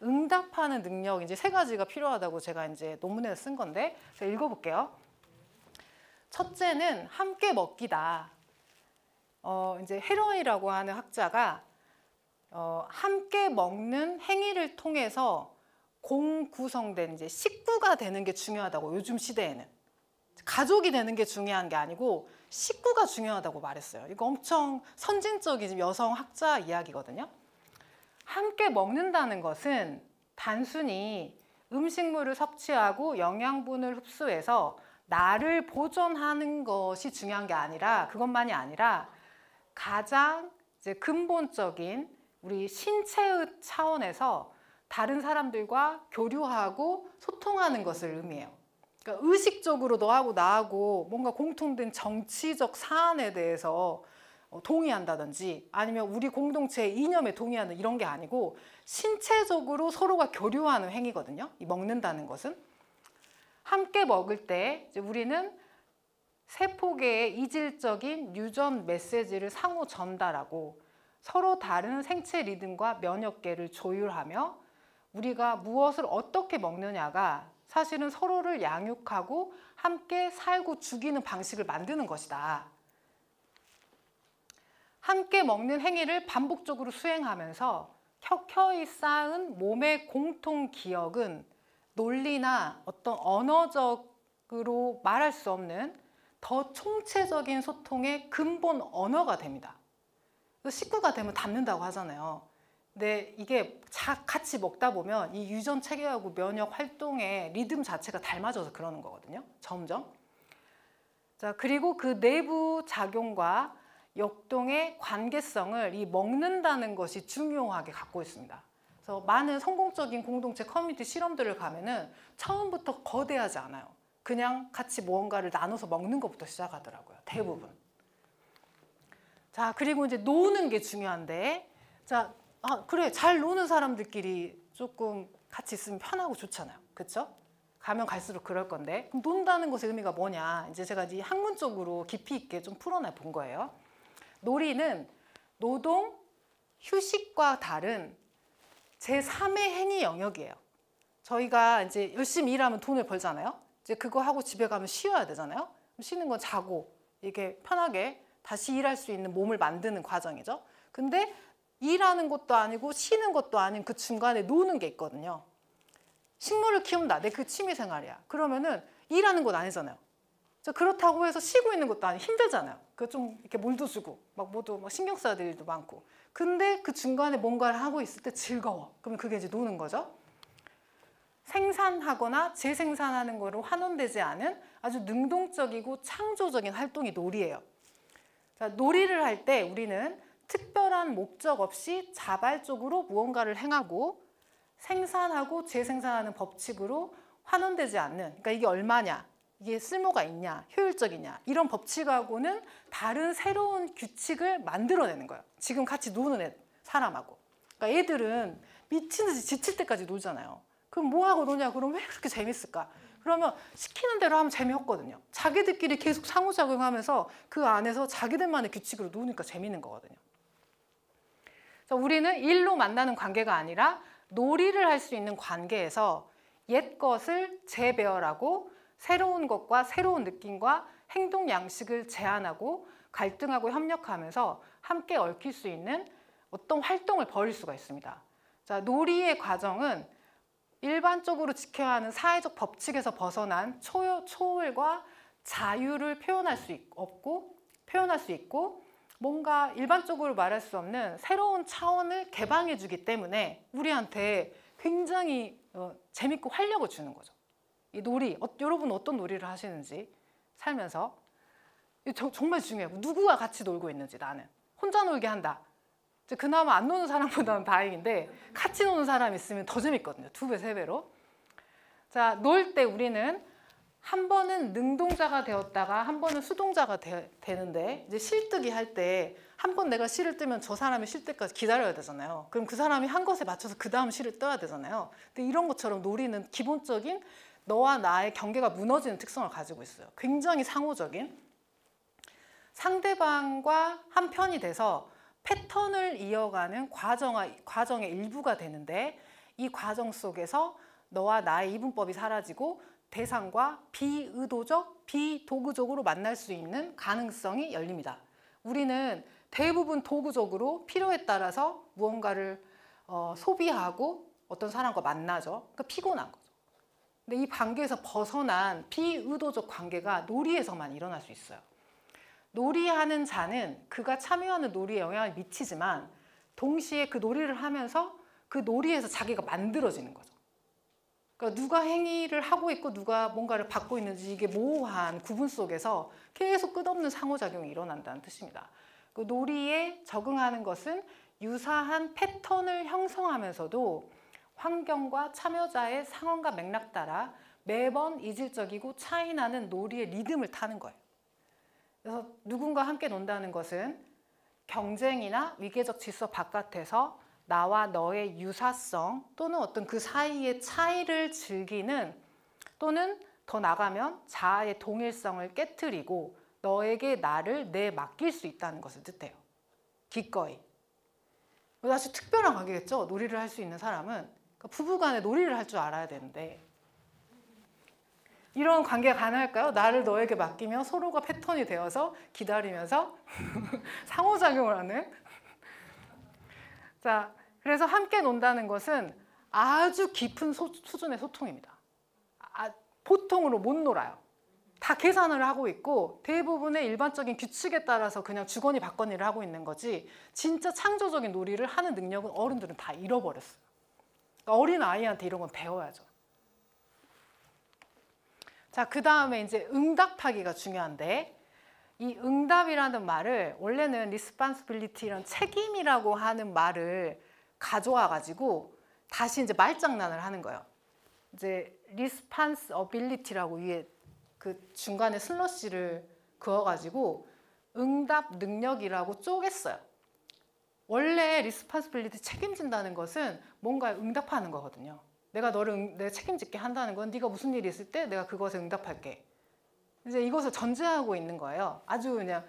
응답하는 능력, 이제 세 가지가 필요하다고 제가 이제 논문에서 쓴 건데, 제가 읽어볼게요. 첫째는 함께 먹기다. 이제 헤러이라고 하는 학자가 함께 먹는 행위를 통해서 공구성된 이제 식구가 되는 게 중요하다고, 요즘 시대에는 가족이 되는 게 중요한 게 아니고 식구가 중요하다고 말했어요. 이거 엄청 선진적인 여성 학자 이야기거든요. 함께 먹는다는 것은 단순히 음식물을 섭취하고 영양분을 흡수해서 나를 보존하는 것이 중요한 게 아니라, 그것만이 아니라 가장 이제 근본적인 우리 신체의 차원에서 다른 사람들과 교류하고 소통하는 것을 의미해요. 그러니까 의식적으로 너하고 나하고 뭔가 공통된 정치적 사안에 대해서 동의한다든지 아니면 우리 공동체의 이념에 동의하는 이런 게 아니고 신체적으로 서로가 교류하는 행위거든요. 이 먹는다는 것은. 함께 먹을 때 이제 우리는 세포계의 이질적인 유전 메시지를 상호 전달하고 서로 다른 생체 리듬과 면역계를 조율하며 우리가 무엇을 어떻게 먹느냐가 사실은 서로를 양육하고 함께 살고 죽이는 방식을 만드는 것이다. 함께 먹는 행위를 반복적으로 수행하면서 켜켜이 쌓은 몸의 공통 기억은 논리나 어떤 언어적으로 말할 수 없는 더 총체적인 소통의 근본 언어가 됩니다. 식구가 되면 닮는다고 하잖아요. 근데 이게 같이 먹다 보면 이 유전 체계하고 면역 활동의 리듬 자체가 닮아져서 그러는 거거든요. 점점. 자, 그리고 그 내부 작용과 역동의 관계성을 이 먹는다는 것이 중요하게 갖고 있습니다. 그래서 많은 성공적인 공동체 커뮤니티 실험들을 가면은 처음부터 거대하지 않아요. 그냥 같이 무언가를 나눠서 먹는 것부터 시작하더라고요. 대부분. 자, 그리고 이제 노는 게 중요한데, 자, 그래, 잘 노는 사람들끼리 조금 같이 있으면 편하고 좋잖아요. 그렇죠? 가면 갈수록 그럴 건데, 그럼 논다는 것의 의미가 뭐냐? 이제 제가 이 학문적으로 깊이 있게 좀 풀어내 본 거예요. 놀이는 노동, 휴식과 다른 제3의 행위 영역이에요. 저희가 이제 열심히 일하면 돈을 벌잖아요. 이제 그거 하고 집에 가면 쉬어야 되잖아요. 쉬는 건 자고 이렇게 편하게 다시 일할 수 있는 몸을 만드는 과정이죠. 근데 일하는 것도 아니고 쉬는 것도 아닌 그 중간에 노는 게 있거든요. 식물을 키운다. 내 그 취미 생활이야. 그러면은 일하는 건 아니잖아요. 그렇다고 해서 쉬고 있는 것도 아니고 힘들잖아요. 그 좀 이렇게 물도 주고 막 모두 막 신경 써야 될 일도 많고. 근데 그 중간에 뭔가를 하고 있을 때 즐거워. 그러면 그게 이제 노는 거죠. 생산하거나 재생산하는 거로 환원되지 않은 아주 능동적이고 창조적인 활동이 놀이예요. 자, 놀이를 할 때 우리는 특별한 목적 없이 자발적으로 무언가를 행하고 생산하고 재생산하는 법칙으로 환원되지 않는, 그러니까 이게 얼마냐, 이게 쓸모가 있냐, 효율적이냐, 이런 법칙하고는 다른 새로운 규칙을 만들어내는 거예요. 지금 같이 노는 사람하고. 그러니까 애들은 미친 듯이 지칠 때까지 놀잖아요. 그럼 뭐 하고 노냐? 그럼 왜 그렇게 재밌을까? 그러면 시키는 대로 하면 재미없거든요. 자기들끼리 계속 상호작용하면서 그 안에서 자기들만의 규칙으로 노니까 재밌는 거거든요. 그래서 우리는 일로 만나는 관계가 아니라 놀이를 할 수 있는 관계에서 옛 것을 재배열하고 새로운 것과 새로운 느낌과 행동 양식을 제안하고 갈등하고 협력하면서 함께 얽힐 수 있는 어떤 활동을 벌일 수가 있습니다. 자, 놀이의 과정은 일반적으로 지켜야 하는 사회적 법칙에서 벗어난 초월과 자유를 표현할 수 있고 뭔가 일반적으로 말할 수 없는 새로운 차원을 개방해 주기 때문에 우리한테 굉장히 재밌고 활력을 주는 거죠. 이 놀이, 여러분 어떤 놀이를 하시는지 살면서 정말 중요해요. 누구와 같이 놀고 있는지. 나는 혼자 놀게 한다. 그나마 안 노는 사람보다는 다행인데 같이 노는 사람이 있으면 더 재밌거든요. 2배, 3배로. 자, 놀 때 우리는 한 번은 능동자가 되었다가 한 번은 수동자가 되는데 이제 실뜨기 할 때 한 번 내가 실을 뜨면 저 사람이 실 때까지 기다려야 되잖아요. 그럼 그 사람이 한 것에 맞춰서 그 다음 실을 떠야 되잖아요. 근데 이런 것처럼 놀이는 기본적인 너와 나의 경계가 무너지는 특성을 가지고 있어요. 굉장히 상호적인. 상대방과 한 편이 돼서 패턴을 이어가는 과정의 일부가 되는데 이 과정 속에서 너와 나의 이분법이 사라지고 대상과 비의도적, 비도구적으로 만날 수 있는 가능성이 열립니다. 우리는 대부분 도구적으로 필요에 따라서 무언가를 소비하고 어떤 사람과 만나죠. 그러니까 피곤한 거죠. 근데 이 관계에서 벗어난 비의도적 관계가 놀이에서만 일어날 수 있어요. 놀이하는 자는 그가 참여하는 놀이에 영향을 미치지만 동시에 그 놀이를 하면서 그 놀이에서 자기가 만들어지는 거죠. 그러니까 누가 행위를 하고 있고 누가 뭔가를 받고 있는지 이게 모호한 구분 속에서 계속 끝없는 상호작용이 일어난다는 뜻입니다. 그 놀이에 적응하는 것은 유사한 패턴을 형성하면서도 환경과 참여자의 상황과 맥락 따라 매번 이질적이고 차이나는 놀이의 리듬을 타는 거예요. 그래서 누군가 함께 논다는 것은 경쟁이나 위계적 질서 바깥에서 나와 너의 유사성 또는 어떤 그 사이의 차이를 즐기는 또는 더 나가면 자아의 동일성을 깨트리고 너에게 나를 맡길 수 있다는 것을 뜻해요. 기꺼이. 아주 특별한 관계겠죠. 놀이를 할 수 있는 사람은. 그러니까 부부간에 놀이를 할 줄 알아야 되는데 이런 관계가 가능할까요? 나를 너에게 맡기며 서로가 패턴이 되어서 기다리면서 상호작용을 하는. 자, 그래서 함께 논다는 것은 아주 깊은 수준의 소통입니다. 보통으로 못 놀아요. 다 계산을 하고 있고 대부분의 일반적인 규칙에 따라서 그냥 주거니 받거니를 하고 있는 거지 진짜 창조적인 놀이를 하는 능력은 어른들은 다 잃어버렸어요. 그러니까 어린 아이한테 이런 건 배워야죠. 자, 그 다음에 이제 응답하기가 중요한데 이 응답이라는 말을 원래는 responsibility 이런 책임이라고 하는 말을 가져와 가지고 다시 이제 말장난을 하는 거예요. 이제 responsibility라고 위에 그 중간에 슬러시를 그어가지고 응답 능력이라고 쪼갰어요. 원래 responsibility 책임진다는 것은 뭔가 응답하는 거거든요. 내가 내가 책임질게 한다는 건 네가 무슨 일이 있을 때 내가 그것에 응답할게. 이제 이것을 전제하고 있는 거예요. 아주 그냥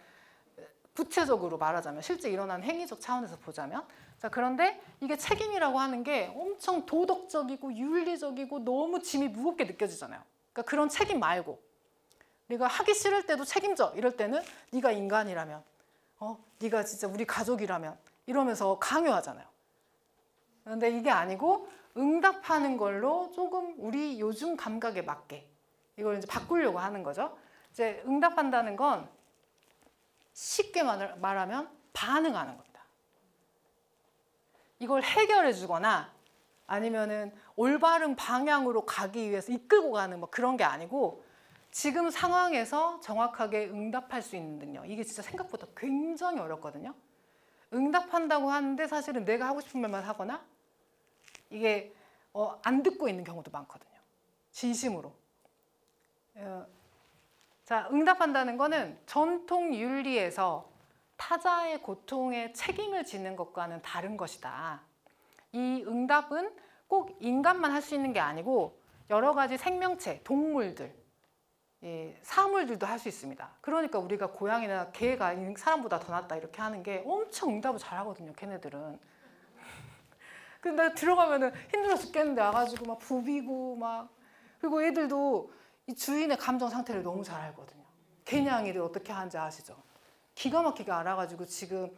구체적으로 말하자면 실제 일어난 행위적 차원에서 보자면. 자, 그런데 이게 책임이라고 하는 게 엄청 도덕적이고 윤리적이고 너무 짐이 무겁게 느껴지잖아요. 그러니까 그런 책임 말고 네가 하기 싫을 때도 책임져 이럴 때는 네가 인간이라면 네가 진짜 우리 가족이라면 이러면서 강요하잖아요. 그런데 이게 아니고 응답하는 걸로 조금 우리 요즘 감각에 맞게 이걸 이제 바꾸려고 하는 거죠. 이제 응답한다는 건 쉽게 말하면 반응하는 겁니다. 이걸 해결해 주거나 아니면은 올바른 방향으로 가기 위해서 이끌고 가는 뭐 그런 게 아니고 지금 상황에서 정확하게 응답할 수 있는 능력. 이게 진짜 생각보다 굉장히 어렵거든요. 응답한다고 하는데 사실은 내가 하고 싶은 말만 하거나 이게 안 듣고 있는 경우도 많거든요. 진심으로. 자, 응답한다는 거는 전통 윤리에서 타자의 고통에 책임을 지는 것과는 다른 것이다. 이 응답은 꼭 인간만 할 수 있는 게 아니고 여러 가지 생명체, 동물들, 사물들도 할 수 있습니다. 그러니까 우리가 고양이나 개가 사람보다 더 낫다 이렇게 하는 게 엄청 응답을 잘하거든요. 걔네들은. 근데 들어가면은 힘들어 죽겠는데 와가지고 막 부비고 막 그리고 애들도 이 주인의 감정 상태를 너무 잘 알거든요. 개냥이들 어떻게 하는지 아시죠? 기가 막히게 알아가지고 지금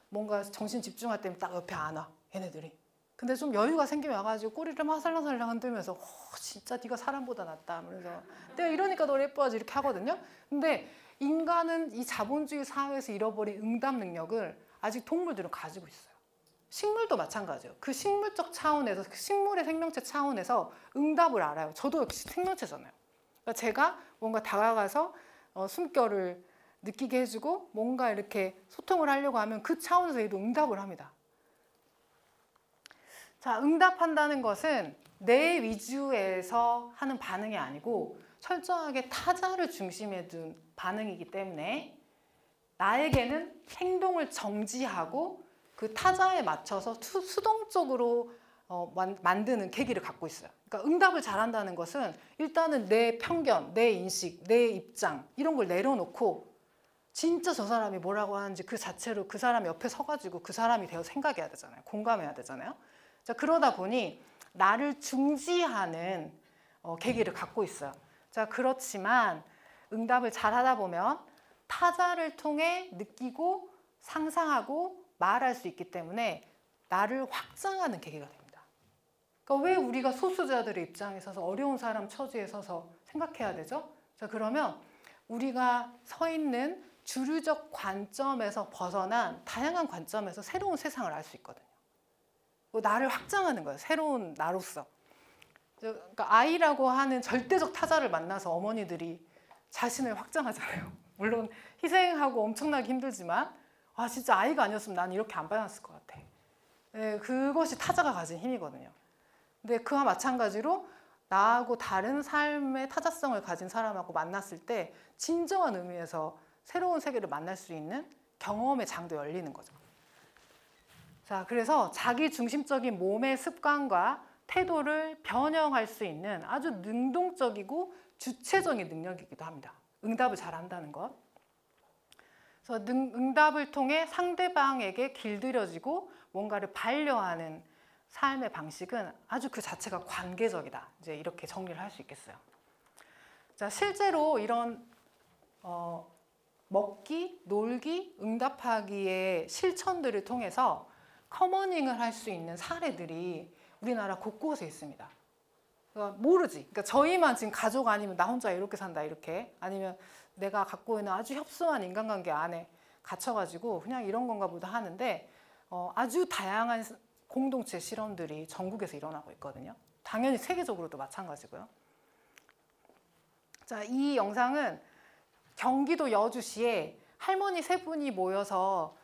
뭔가 정신 집중할 때면 딱 옆에 안 와. 얘네들이. 근데 좀 여유가 생기면 와가지고 꼬리를 막 살랑살랑 흔들면서 진짜 네가 사람보다 낫다. 그래서 내가 이러니까 널 예뻐하지 이렇게 하거든요. 근데 인간은 이 자본주의 사회에서 잃어버린 응답 능력을 아직 동물들은 가지고 있어요. 식물도 마찬가지예요. 그 식물적 차원에서 그 식물의 생명체 차원에서 응답을 알아요. 저도 역시 생명체잖아요. 그러니까 제가 뭔가 다가가서 숨결을 느끼게 해주고 뭔가 이렇게 소통을 하려고 하면 그 차원에서 얘도 응답을 합니다. 자, 응답한다는 것은 내 위주에서 하는 반응이 아니고 철저하게 타자를 중심에 둔 반응이기 때문에 나에게는 행동을 정지하고 그 타자에 맞춰서 수동적으로 만드는 계기를 갖고 있어요. 그러니까 응답을 잘한다는 것은 일단은 내 편견, 내 인식, 내 입장 이런 걸 내려놓고 진짜 저 사람이 뭐라고 하는지 그 자체로 그 사람 옆에 서가지고 그 사람이 되어 생각해야 되잖아요. 공감해야 되잖아요. 자, 그러다 보니 나를 중지하는 계기를 갖고 있어요. 자, 그렇지만 응답을 잘하다 보면 타자를 통해 느끼고 상상하고 말할 수 있기 때문에 나를 확장하는 계기가 됩니다. 그러니까 왜 우리가 소수자들의 입장에 서서 어려운 사람 처지에 서서 생각해야 되죠? 자, 그러면 우리가 서 있는 주류적 관점에서 벗어난 다양한 관점에서 새로운 세상을 알 수 있거든요. 나를 확장하는 거예요. 새로운 나로서. 그러니까 아이라고 하는 절대적 타자를 만나서 어머니들이 자신을 확장하잖아요. 물론 희생하고 엄청나게 힘들지만 진짜 아이가 아니었으면 난 이렇게 안 받았을 것 같아. 네, 그것이 타자가 가진 힘이거든요. 근데 그와 마찬가지로 나하고 다른 삶의 타자성을 가진 사람하고 만났을 때 진정한 의미에서 새로운 세계를 만날 수 있는 경험의 장도 열리는 거죠. 자, 그래서 자기 중심적인 몸의 습관과 태도를 변형할 수 있는 아주 능동적이고 주체적인 능력이기도 합니다. 응답을 잘한다는 것. 그래서 응답을 통해 상대방에게 길들여지고 뭔가를 반려하는 삶의 방식은 아주 그 자체가 관계적이다. 이제 이렇게 정리를 할 수 있겠어요. 자, 실제로 이런 먹기, 놀기, 응답하기의 실천들을 통해서 커머닝을 할 수 있는 사례들이 우리나라 곳곳에 있습니다. 그러니까 모르지. 그러니까 저희만 지금 가족 아니면 나 혼자 이렇게 산다 이렇게, 아니면 내가 갖고 있는 아주 협소한 인간관계 안에 갇혀가지고 그냥 이런 건가 보다 하는데 아주 다양한 공동체 실험들이 전국에서 일어나고 있거든요. 당연히 세계적으로도 마찬가지고요. 자, 이 영상은 경기도 여주시에 할머니 세 분이 모여서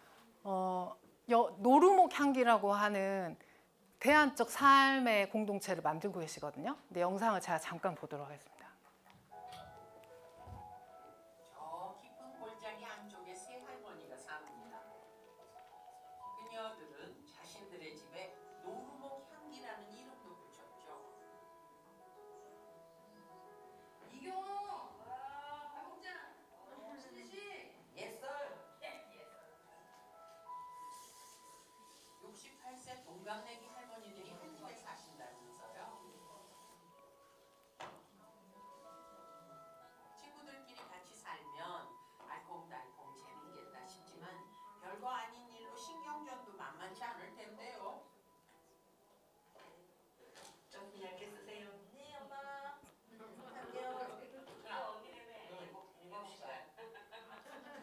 노루목 향기라고 하는 대안적 삶의 공동체를 만들고 계시거든요. 근데 영상을 제가 잠깐 보도록 하겠습니다. 저 깊은 골짜기 안쪽에 세 할머니가 삽니다. 그녀들은 자신들의 집에 노루목 향기라는 이름도 붙였죠. 이경호, 박국장, 신지 씨. 예썰. 68세 동갑내기 할머니들이 한 집에 사신다면서요. 친구들끼리 같이 살면 알콩달콩 재밌겠다 싶지만 별거 아닌 일로 신경전도 만만치 않을 텐데요. 좀 얇게 쓰세요. 네, 엄마.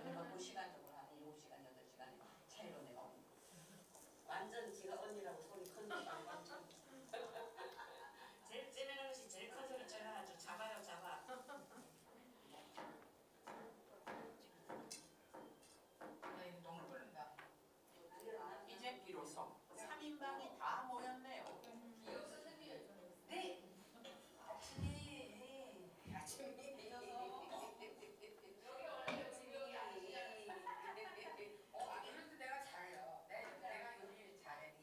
저희가 9시간 정도 하고 7시간, 8시간에 차이로 내가 오는 거. 완전 지가 언니라고 손이 큰데 제일 찌르는 것이 제일 커서 제가 아주 잡아요 잡아. 너무 끓는다. 이제 비로소 3인방이 다 모였네요. 이경 선생님. 네. 아침이 여기 원래 지금이 아니잖아요. 이럴 때 내가 잘해요. 내가 요리 잘해.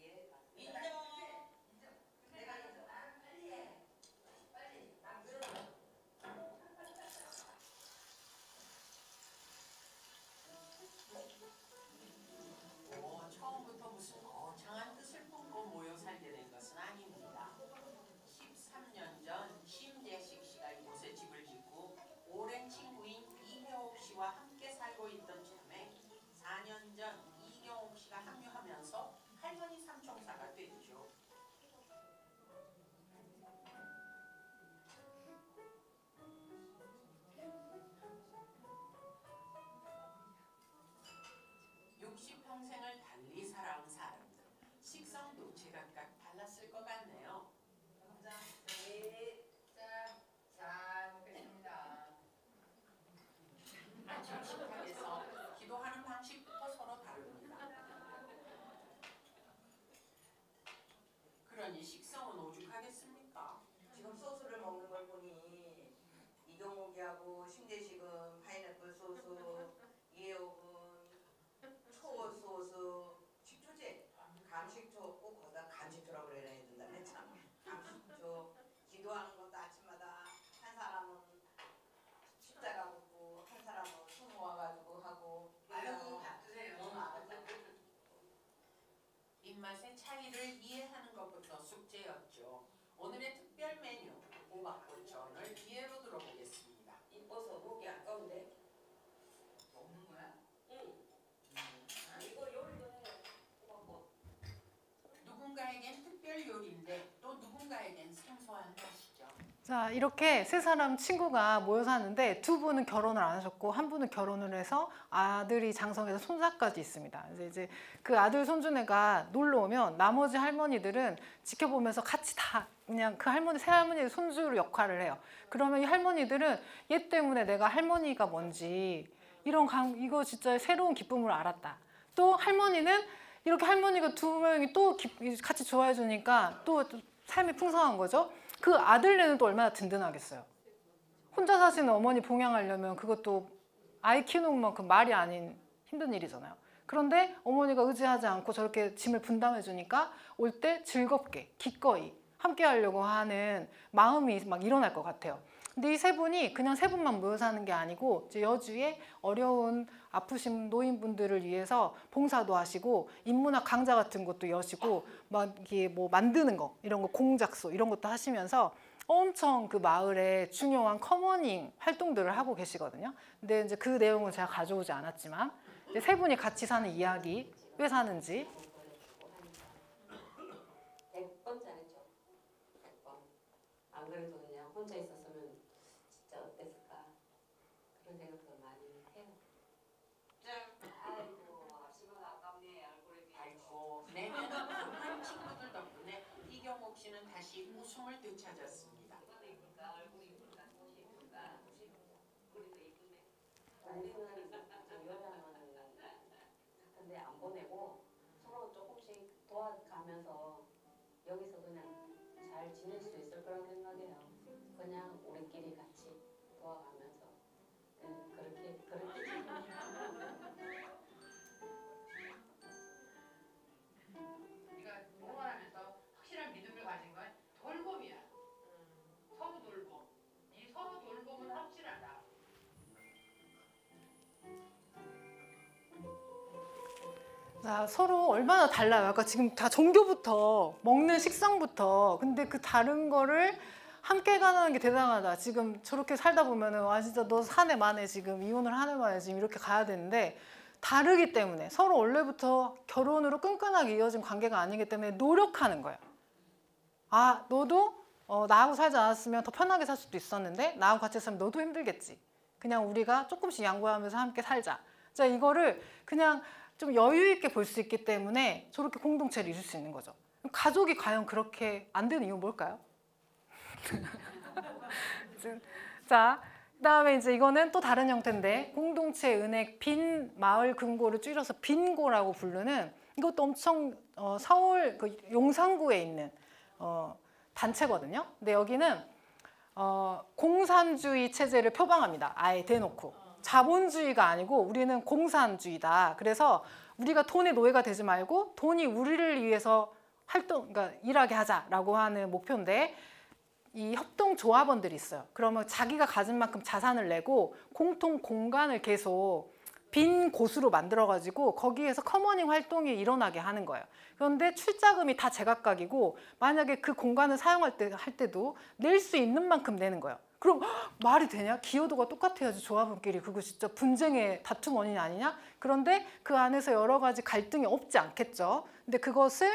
인정. 내가 인정. 빨리 해. 빨리. 만들어. 처음부터 무슨 거창한 뜻을 품고 모여 살게 된 것은 아닙니다. 13년 전 심재식 씨가 이곳에 집을 짓고 오랜 친구인 이혜옥 씨와 함께 살고 있던 참에 4년 전 이경옥 씨가 합류하면서 할머니 삼총사가 됐죠. 평생을 달리 살아온 사람들, 식성도 제각각 달랐을 것 같네요. 네. 자, 먹겠습니다. 아침 식탁에서 기도하는 방식부터 서로 다릅니다. 그러니 식성은 오죽하겠습니까? 지금 소스를 먹는 걸 보니 이경옥이하고 심재식은 파인애플 소스, 이혜옥은 초 소스, 식초제, 감식초 꼭 거기다 감식초라고 그래야 된다네 참. 감식초 기도하는 것도 아침마다 한 사람은 십자가 붓고 한 사람은 술 모아가지고 하고. 아유, 밥 드세요. 입맛의 차이를 이해하는 것부터 숙제였죠. 오늘의 특별 메뉴 호박골전을 기회로 들어보겠습니다. 이뻐서 먹기 아까운데. 먹는 거야? 응. 이거 요리도 해. 호박꽃. 누군가에겐 특별 요리인데 또 누군가에겐 생소한 맛이죠. 자, 이렇게 세 사람 친구가 모여 사는데 두 분은 결혼을 안 하셨고 한 분은 결혼을 해서 아들이 장성해서 손자까지 있습니다. 이제 그 아들 손주네가 놀러 오면 나머지 할머니들은 지켜보면서 같이 다 그냥 그 할머니 새 할머니의 손주 역할을 해요. 그러면 이 할머니들은 얘 때문에 내가 할머니가 뭔지 이거 진짜 새로운 기쁨을 알았다. 또 할머니는 이렇게 할머니가 두 명이 또 같이 좋아해 주니까 또 삶이 풍성한 거죠. 그 아들네는 또 얼마나 든든하겠어요. 혼자 사시는 어머니 봉양하려면 그것도 아이 키우는 만큼 말이 아닌 힘든 일이잖아요. 그런데 어머니가 의지하지 않고 저렇게 짐을 분담해 주니까 올 때 즐겁게 기꺼이 함께 하려고 하는 마음이 막 일어날 것 같아요. 근데 이 세 분이 그냥 세 분만 모여 사는 게 아니고 이제 여주에 어려운 아프신 노인분들을 위해서 봉사도 하시고 인문학 강좌 같은 것도 여시고 막 이게 뭐 만드는 거 이런 거 공작소 이런 것도 하시면서 엄청 그 마을에 중요한 커머닝 활동들을 하고 계시거든요. 근데 이제 그 내용은 제가 가져오지 않았지만 이제 세 분이 같이 사는 이야기, 왜 사는지. 100번 잘했죠. 100번. 안 그래도 그냥 혼자 있었으면 진짜 어땠을까 그런 생각도 많이 해요. 아이고 아시면 아깝네 얼굴이. 아이고 네. 친구들 덕분에 이경옥 씨는 다시 웃음을 되찾았습니다. 얼굴이 이쁘다, 옷이 이쁘다. 우리도 이쁘네. 공부는 요양원 같은데 안 보내고 서로 조금씩 도와가면서 여기서 그냥 잘 지낼 수 있을 거라고 생각해요. 그냥 우리끼리 같이 도와가면서 그렇게 우리가 동원하면서 확실한 믿음을 가진 건 돌봄이야. 서로 돌봄. 이 서로 돌봄은 확실하다. 자, 서로 얼마나 달라요. 아까 지금 다 종교부터 먹는 식성부터. 근데 그 다른 거를 함께 가는 게 대단하다. 지금 저렇게 살다 보면은 와 진짜 너 사내 만에 지금 이혼을 하네 만에 지금 이렇게 가야 되는데 다르기 때문에 서로 원래부터 결혼으로 끈끈하게 이어진 관계가 아니기 때문에 노력하는 거예요. 아 너도 나하고 살지 않았으면 더 편하게 살 수도 있었는데 나하고 같이 있으면 너도 힘들겠지. 그냥 우리가 조금씩 양보하면서 함께 살자. 자 이거를 그냥 좀 여유 있게 볼 수 있기 때문에 저렇게 공동체를 이룰 수 있는 거죠. 가족이 과연 그렇게 안 되는 이유는 뭘까요? 자, 그다음에 이제 이거는 또 다른 형태인데 공동체 은행 빈 마을 금고를 줄여서 빈고라고 부르는 이것도 엄청 서울 그 용산구에 있는 단체거든요. 근데 여기는 공산주의 체제를 표방합니다. 아예 대놓고. 자본주의가 아니고 우리는 공산주의다. 그래서 우리가 돈의 노예가 되지 말고 돈이 우리를 위해서 그러니까 일하게 하자라고 하는 목표인데 이 협동조합원들이 있어요. 그러면 자기가 가진 만큼 자산을 내고 공통 공간을 계속 빈 곳으로 만들어가지고 거기에서 커머닝 활동이 일어나게 하는 거예요. 그런데 출자금이 다 제각각이고 만약에 그 공간을 사용할 때도 낼 수 있는 만큼 내는 거예요. 그럼 말이 되냐? 기여도가 똑같아야지 조합원끼리 그거 진짜 분쟁의 다툼 원인이 아니냐? 그런데 그 안에서 여러 가지 갈등이 없지 않겠죠. 근데 그것을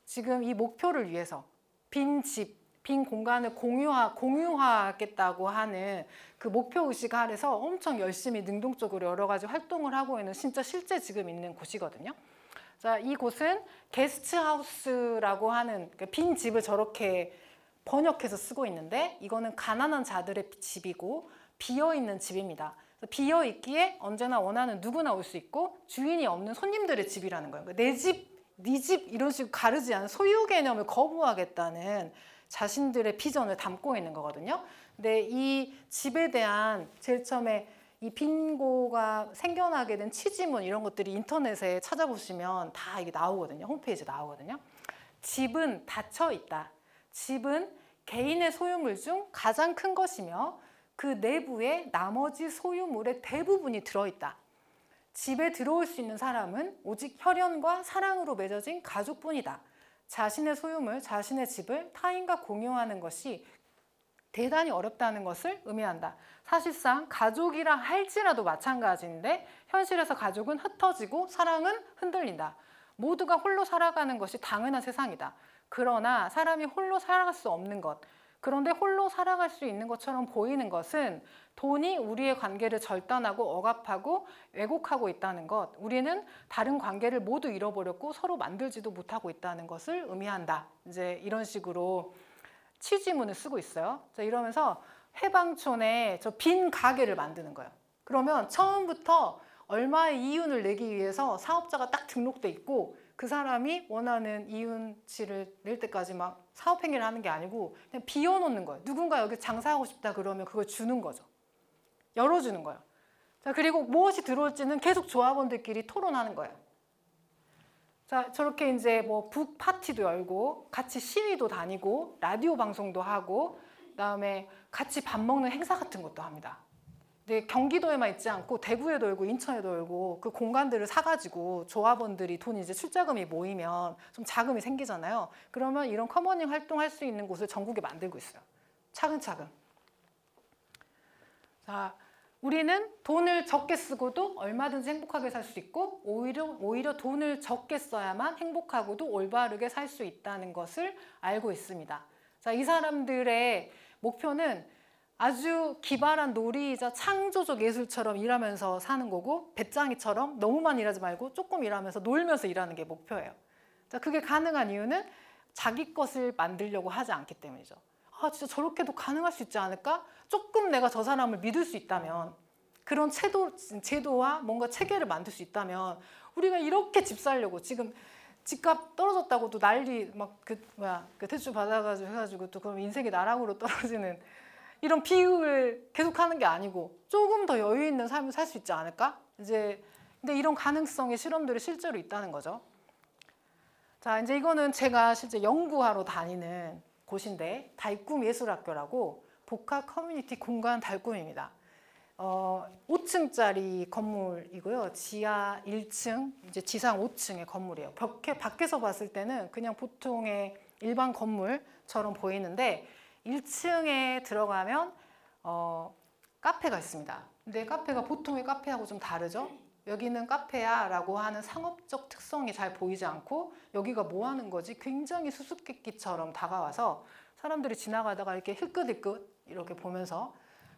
지금 이 목표를 위해서 빈 집, 빈 공간을 공유하겠다고 하는 그 목표의식 아래서 엄청 열심히 능동적으로 여러 가지 활동을 하고 있는 진짜 실제 지금 있는 곳이거든요. 자, 이곳은 게스트하우스라고 하는 빈 집을 저렇게 번역해서 쓰고 있는데 이거는 가난한 자들의 집이고 비어있는 집입니다. 비어있기에 언제나 원하는 누구나 올 수 있고 주인이 없는 손님들의 집이라는 거예요. 내 집, 네 집 이런 식으로 가르지 않은 소유 개념을 거부하겠다는 자신들의 비전을 담고 있는 거거든요. 근데 이 집에 대한 제일 처음에 이 빈고가 생겨나게 된 취지문 이런 것들이 인터넷에 찾아보시면 다 이게 나오거든요. 홈페이지에 나오거든요. 집은 닫혀 있다. 집은 개인의 소유물 중 가장 큰 것이며 그 내부에 나머지 소유물의 대부분이 들어있다. 집에 들어올 수 있는 사람은 오직 혈연과 사랑으로 맺어진 가족뿐이다. 자신의 소유물, 자신의 집을 타인과 공유하는 것이 대단히 어렵다는 것을 의미한다. 사실상 가족이라 할지라도 마찬가지인데 현실에서 가족은 흩어지고 사랑은 흔들린다. 모두가 홀로 살아가는 것이 당연한 세상이다. 그러나 사람이 홀로 살아갈 수 없는 것, 그런데 홀로 살아갈 수 있는 것처럼 보이는 것은 돈이 우리의 관계를 절단하고 억압하고 왜곡하고 있다는 것, 우리는 다른 관계를 모두 잃어버렸고 서로 만들지도 못하고 있다는 것을 의미한다. 이제 이런 식으로 취지문을 쓰고 있어요. 자, 이러면서 해방촌에 저 빈 가게를 만드는 거예요. 그러면 처음부터 얼마의 이윤을 내기 위해서 사업자가 딱 등록돼 있고 그 사람이 원하는 이윤치를 낼 때까지 막 사업행위를 하는 게 아니고 그냥 비워놓는 거예요. 누군가 여기 장사하고 싶다 그러면 그걸 주는 거죠. 열어주는 거예요. 자, 그리고 무엇이 들어올지는 계속 조합원들끼리 토론하는 거예요. 자, 저렇게 이제 뭐 북 파티도 열고 같이 시위도 다니고 라디오 방송도 하고 그다음에 같이 밥 먹는 행사 같은 것도 합니다. 근데 경기도에만 있지 않고 대구에도 열고 인천에도 열고 그 공간들을 사가지고 조합원들이 돈 이제 출자금이 모이면 좀 자금이 생기잖아요. 그러면 이런 커머닝 활동할 수 있는 곳을 전국에 만들고 있어요. 차근차근. 자, 우리는 돈을 적게 쓰고도 얼마든지 행복하게 살 수 있고 오히려 돈을 적게 써야만 행복하고도 올바르게 살 수 있다는 것을 알고 있습니다. 자, 이 사람들의 목표는 아주 기발한 놀이이자 창조적 예술처럼 일하면서 사는 거고, 배짱이처럼 너무만 일하지 말고 조금 일하면서 놀면서 일하는 게 목표예요. 자, 그게 가능한 이유는 자기 것을 만들려고 하지 않기 때문이죠. 아, 진짜 저렇게도 가능할 수 있지 않을까? 조금 내가 저 사람을 믿을 수 있다면, 그런 제도와 뭔가 체계를 만들 수 있다면, 우리가 이렇게 집 살려고 지금 집값 떨어졌다고도 난리 막 그 대출 받아가지고 해가지고 또 그럼 인생이 나락으로 떨어지는 이런 비극을 계속하는 게 아니고 조금 더 여유 있는 삶을 살 수 있지 않을까? 근데 이런 가능성의 실험들이 실제로 있다는 거죠. 자, 이제 이거는 제가 실제 연구하러 다니는 곳인데, 달꿈예술학교라고 복합 커뮤니티 공간 달꿈입니다. 5층짜리 건물이고요. 지하 1층, 이제 지상 5층의 건물이에요. 밖에서 봤을 때는 그냥 보통의 일반 건물처럼 보이는데 1층에 들어가면 카페가 있습니다. 근데 카페가 보통의 카페하고 좀 다르죠. 여기는 카페야 라고 하는 상업적 특성이 잘 보이지 않고, 여기가 뭐 하는 거지? 굉장히 수수께끼처럼 다가와서 사람들이 지나가다가 이렇게 힐끗힐끗 이렇게 보면서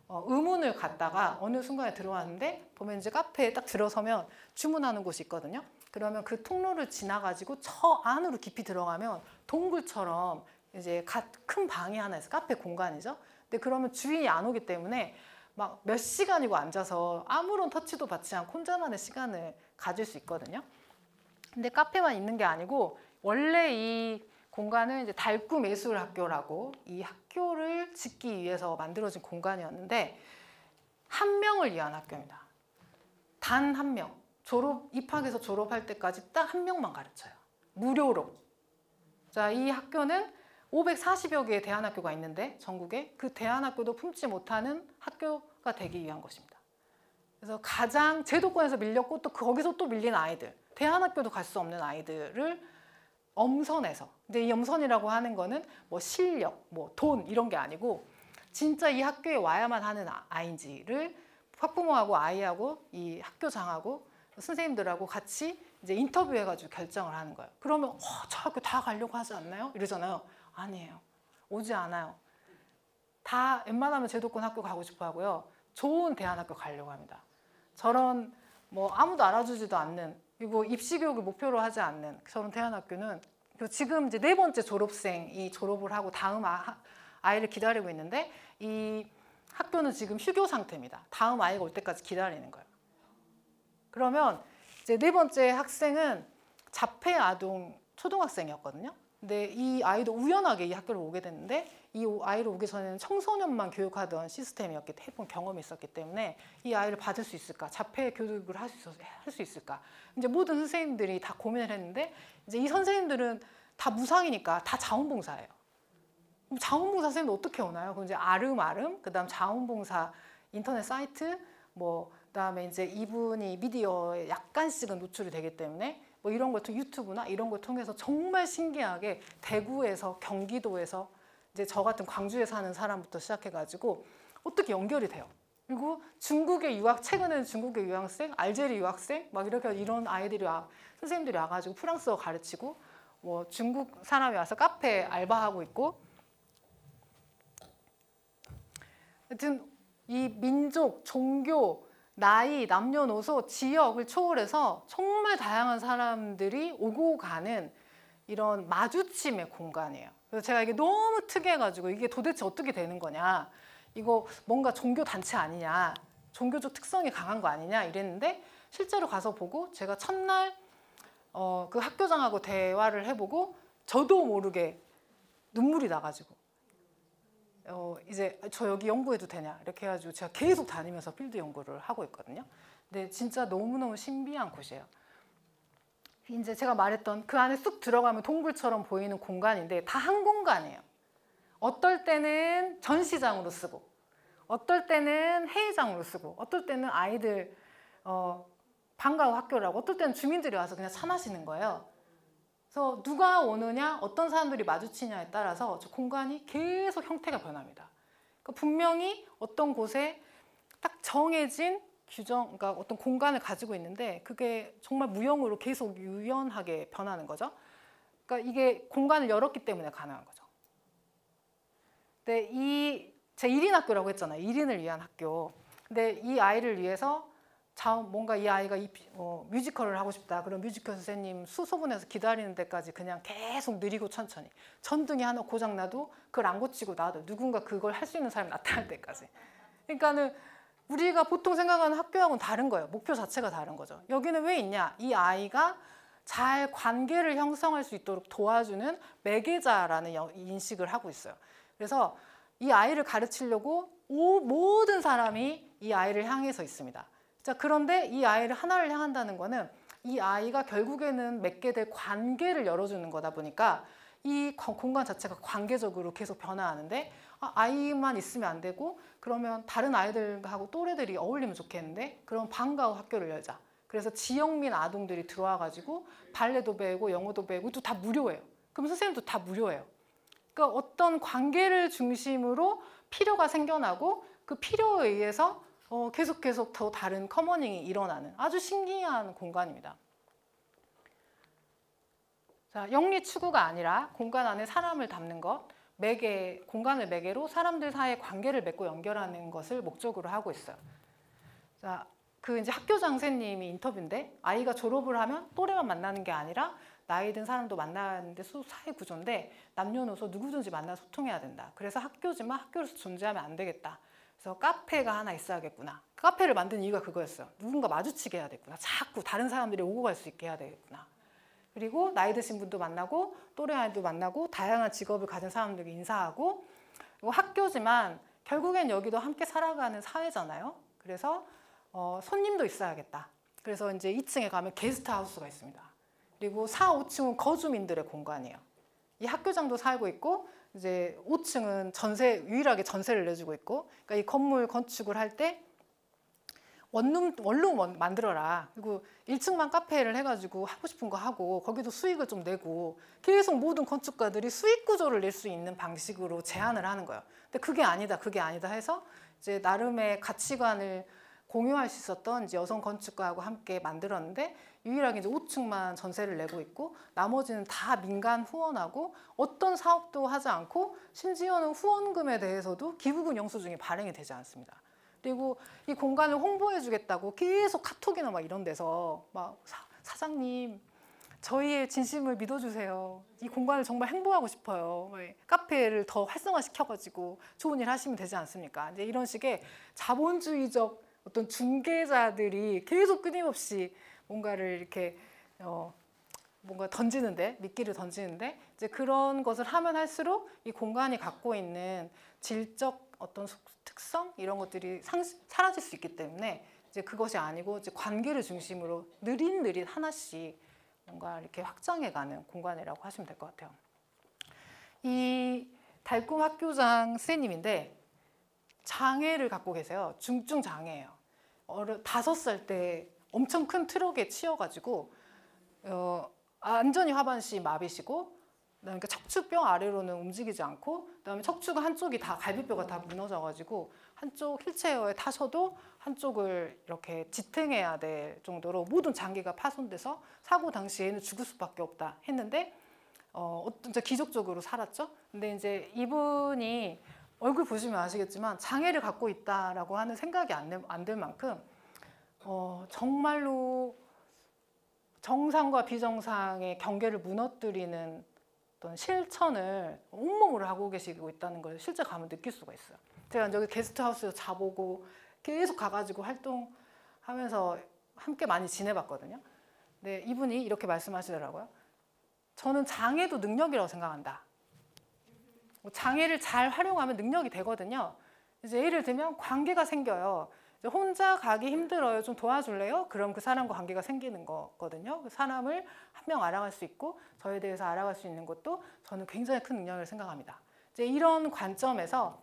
의문을 갖다가 어느 순간에 들어왔는데, 보면 이제 카페에 딱 들어서면 주문하는 곳이 있거든요. 그러면 그 통로를 지나가지고 저 안으로 깊이 들어가면 동굴처럼 이제 큰 방이 하나 있어요. 카페 공간이죠. 근데 그러면 주인이 안 오기 때문에 막 몇 시간이고 앉아서 아무런 터치도 받지 않고 혼자만의 시간을 가질 수 있거든요. 근데 카페만 있는 게 아니고, 원래 이 공간은 이제 달꿈예술학교라고 이 학교를 짓기 위해서 만들어진 공간이었는데, 한 명을 위한 학교입니다. 단 한 명. 입학해서 졸업할 때까지 딱 한 명만 가르쳐요. 무료로. 자, 이 학교는 540여 개의 대안학교가 있는데 전국에, 그 대안학교도 품지 못하는 학교가 되기 위한 것입니다. 그래서 가장 제도권에서 밀렸고 또 거기서 또 밀린 아이들, 대안학교도 갈 수 없는 아이들을 엄선해서, 근데 이 엄선이라고 하는 거는 뭐 실력, 뭐 돈 이런 게 아니고 진짜 이 학교에 와야만 하는 아이인지를 학부모하고 아이하고 이 학교장하고 선생님들하고 같이 이제 인터뷰해가지고 결정을 하는 거예요. 그러면 저 학교 다 가려고 하지 않나요? 이러잖아요. 아니에요. 오지 않아요. 다 웬만하면 제도권 학교 가고 싶어 하고요. 좋은 대안학교 가려고 합니다. 저런 뭐 아무도 알아주지도 않는, 그리고 입시 교육을 목표로 하지 않는 저런 대안학교는 지금 이제 4번째 졸업생이 졸업을 하고 다음 아이를 기다리고 있는데, 이 학교는 지금 휴교 상태입니다. 다음 아이가 올 때까지 기다리는 거예요. 그러면 이제 4번째 학생은 자폐 아동 초등학생이었거든요. 근데 이 아이도 우연하게 이 학교를 오게 됐는데, 이 아이를 오기 전에는 청소년만 교육하던 시스템이었기 때문에 해본 경험이 있었기 때문에 이 아이를 받을 수 있을까? 자폐 교육을 할 수 있을까? 이제 모든 선생님들이 다 고민을 했는데, 이제 이 선생님들은 다 무상이니까 다 자원봉사예요. 그럼 자원봉사 선생님도 어떻게 오나요? 그럼 이제 아름아름, 그다음 자원봉사 인터넷 사이트, 뭐 그다음에 이제 이분이 미디어에 약간씩은 노출이 되기 때문에 뭐 이런 걸 통해 유튜브나 이런 걸 통해서 정말 신기하게 대구에서, 경기도에서, 이제 저 같은 광주에 사는 사람부터 시작해가지고 어떻게 연결이 돼요. 그리고 중국의 최근에는 중국의 유학생, 알제리 유학생, 막 이렇게 이런 아이들이 선생님들이 와가지고 프랑스어 가르치고, 뭐 중국 사람이 와서 카페 알바하고 있고, 하여튼 이 민족, 종교, 나이, 남녀노소, 지역을 초월해서 정말 다양한 사람들이 오고 가는 이런 마주침의 공간이에요. 그래서 제가 이게 너무 특이해가지고 이게 도대체 어떻게 되는 거냐, 이거 뭔가 종교 단체 아니냐, 종교적 특성이 강한 거 아니냐 이랬는데, 실제로 가서 보고 제가 첫날 그 학교장하고 대화를 해보고 저도 모르게 눈물이 나가지고 이제 저 여기 연구해도 되냐 이렇게 해가지고 제가 계속 다니면서 필드 연구를 하고 있거든요. 근데 진짜 너무너무 신비한 곳이에요. 이제 제가 말했던 그 안에 쑥 들어가면 동굴처럼 보이는 공간인데 다 한 공간이에요. 어떨 때는 전시장으로 쓰고, 어떨 때는 회의장으로 쓰고, 어떨 때는 아이들 방과후 학교라고, 어떨 때는 주민들이 와서 그냥 차 마시는 거예요. 그래서 누가 오느냐, 어떤 사람들이 마주치냐에 따라서 저 공간이 계속 형태가 변합니다. 그러니까 분명히 어떤 곳에 딱 정해진 규정, 그러니까 어떤 공간을 가지고 있는데 그게 정말 무형으로 계속 유연하게 변하는 거죠. 그러니까 이게 공간을 열었기 때문에 가능한 거죠. 근데 제 1인 학교라고 했잖아요. 1인을 위한 학교. 근데 이 아이를 위해서 뭔가 이 아이가 뮤지컬을 하고 싶다. 그럼 뮤지컬 선생님 수소문해서 기다리는 데까지 그냥 계속 느리고 천천히. 전등이 하나 고장나도 그걸 안 고치고 놔도 누군가 그걸 할 수 있는 사람이 나타날 때까지. 그러니까는 우리가 보통 생각하는 학교하고는 다른 거예요. 목표 자체가 다른 거죠. 여기는 왜 있냐? 이 아이가 잘 관계를 형성할 수 있도록 도와주는 매개자라는 인식을 하고 있어요. 그래서 이 아이를 가르치려고 모든 사람이 이 아이를 향해서 있습니다. 자, 그런데 이 아이를 하나를 향한다는 거는 이 아이가 결국에는 맺게 될 관계를 열어주는 거다 보니까 이 공간 자체가 관계적으로 계속 변화하는데 아이만 있으면 안 되고 그러면 다른 아이들하고 또래들이 어울리면 좋겠는데 그럼 방과 후 학교를 열자. 그래서 지역민 아동들이 들어와가지고 발레도 배우고 영어도 배우고 또 다 무료예요. 그럼 선생님도 다 무료예요. 그러니까 어떤 관계를 중심으로 필요가 생겨나고 그 필요에 의해서 계속 더 다른 커머닝이 일어나는 아주 신기한 공간입니다. 자, 영리 추구가 아니라 공간 안에 사람을 담는 것, 공간을 매개로 사람들 사이의 관계를 맺고 연결하는 것을 목적으로 하고 있어요. 자, 이제 학교장 선생님이 인터뷰인데 아이가 졸업을 하면 또래만 만나는 게 아니라 나이 든 사람도 만나는데 사회 구조인데 남녀노소 누구든지 만나 소통해야 된다. 그래서 학교지만 학교로서 존재하면 안 되겠다. 그래서 카페가 하나 있어야겠구나. 카페를 만든 이유가 그거였어요. 누군가 마주치게 해야 되겠구나. 자꾸 다른 사람들이 오고 갈 수 있게 해야 되겠구나. 그리고 나이 드신 분도 만나고 또래 아이도 만나고 다양한 직업을 가진 사람들에게 인사하고 그리고 학교지만 결국엔 여기도 함께 살아가는 사회잖아요. 그래서 손님도 있어야겠다. 그래서 이제 2층에 가면 게스트하우스가 있습니다. 그리고 4, 5층은 거주민들의 공간이에요. 이 학교장도 살고 있고 이제 5층은 유일하게 전세를 내주고 있고 그러니까 이 건물 건축을 할 때 원룸 만들어라. 그리고 1층만 카페를 해가지고 하고 싶은 거 하고 거기도 수익을 좀 내고 계속 모든 건축가들이 수익 구조를 낼 수 있는 방식으로 제안을 하는 거예요. 근데 그게 아니다 해서 이제 나름의 가치관을 공유할 수 있었던 이제 여성 건축가하고 함께 만들었는데 유일하게 이제 5층만 전세를 내고 있고 나머지는 다 민간 후원하고 어떤 사업도 하지 않고 심지어는 후원금에 대해서도 기부금 영수증이 발행이 되지 않습니다. 그리고 이 공간을 홍보해 주겠다고 계속 카톡이나 막 이런 데서 막 사장님 저희의 진심을 믿어주세요. 이 공간을 정말 행보하고 싶어요. 카페를 더 활성화시켜가지고 좋은 일 하시면 되지 않습니까? 이제 이런 식의 자본주의적 어떤 중개자들이 계속 끊임없이 뭔가를 이렇게 뭔가 미끼를 던지는데 이제 그런 것을 하면 할수록 이 공간이 갖고 있는 질적 어떤 특성 이런 것들이 사라질 수 있기 때문에 이제 그것이 아니고 이제 관계를 중심으로 느릿느릿 하나씩 뭔가 이렇게 확장해가는 공간이라고 하시면 될 것 같아요. 이 달꿈 학교장 선생님인데 장애를 갖고 계세요. 중증 장애예요. 5살 때 엄청 큰 트럭에 치여가지고 안전이 하반신 마비시고 그다음에 척추뼈 아래로는 움직이지 않고 그다음에 척추가 한쪽이 다 갈비뼈가 다 무너져가지고 한쪽 휠체어에 타셔도 한쪽을 이렇게 지탱해야 될 정도로 모든 장기가 파손돼서 사고 당시에는 죽을 수밖에 없다 했는데 진짜 기적적으로 살았죠. 근데 이제 이분이 얼굴 보시면 아시겠지만 장애를 갖고 있다라고 하는 생각이 안 들 만큼 정말로 정상과 비정상의 경계를 무너뜨리는 어떤 실천을 온몸으로 하고 계시고 있다는 걸 실제 가면 느낄 수가 있어요. 제가 여기 게스트하우스에서 자보고 계속 가가지고 활동하면서 함께 많이 지내봤거든요. 근데 이분이 이렇게 말씀하시더라고요. 저는 장애도 능력이라고 생각한다. 장애를 잘 활용하면 능력이 되거든요. 이제 예를 들면 관계가 생겨요. 이제 혼자 가기 힘들어요. 좀 도와줄래요? 그럼 그 사람과 관계가 생기는 거거든요. 그 사람을 한 명 알아갈 수 있고 저에 대해서 알아갈 수 있는 것도 저는 굉장히 큰 능력을 생각합니다. 이제 이런 관점에서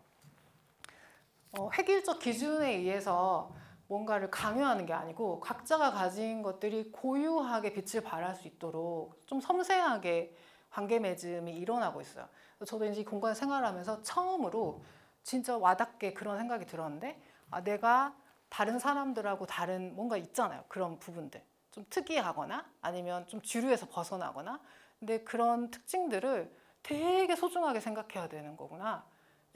획일적 기준에 의해서 뭔가를 강요하는 게 아니고 각자가 가진 것들이 고유하게 빛을 발할 수 있도록 좀 섬세하게 관계 맺음이 일어나고 있어요. 저도 이제 이 공간 생활하면서 처음으로 진짜 와닿게 그런 생각이 들었는데 내가 다른 사람들하고 다른 뭔가 있잖아요. 그런 부분들. 좀 특이하거나 아니면 좀 주류에서 벗어나거나 근데 그런 특징들을 되게 소중하게 생각해야 되는 거구나.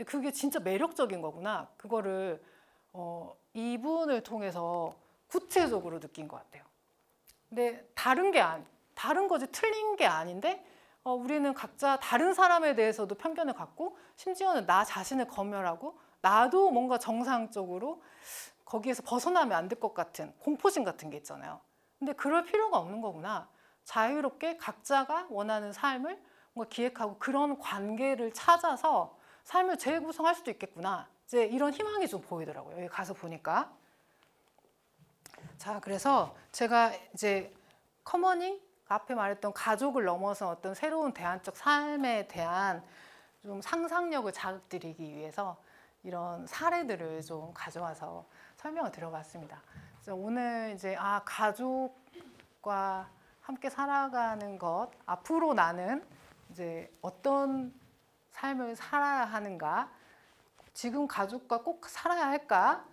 그게 진짜 매력적인 거구나. 그거를 이분을 통해서 구체적으로 느낀 것 같아요. 근데 다른 거지 틀린 게 아닌데 우리는 각자 다른 사람에 대해서도 편견을 갖고 심지어는 나 자신을 검열하고 나도 뭔가 정상적으로 거기에서 벗어나면 안 될 것 같은 공포심 같은 게 있잖아요. 근데 그럴 필요가 없는 거구나. 자유롭게 각자가 원하는 삶을 뭔가 기획하고 그런 관계를 찾아서 삶을 재구성할 수도 있겠구나. 이제 이런 희망이 좀 보이더라고요. 여기 가서 보니까. 자, 그래서 제가 이제 커머닝 앞에 말했던 가족을 넘어서 어떤 새로운 대안적 삶에 대한 좀 상상력을 자극드리기 위해서 이런 사례들을 좀 가져와서 설명을 드려봤습니다. 그래서 오늘 이제 가족과 함께 살아가는 것, 앞으로 나는 이제 어떤 삶을 살아야 하는가, 지금 가족과 꼭 살아야 할까?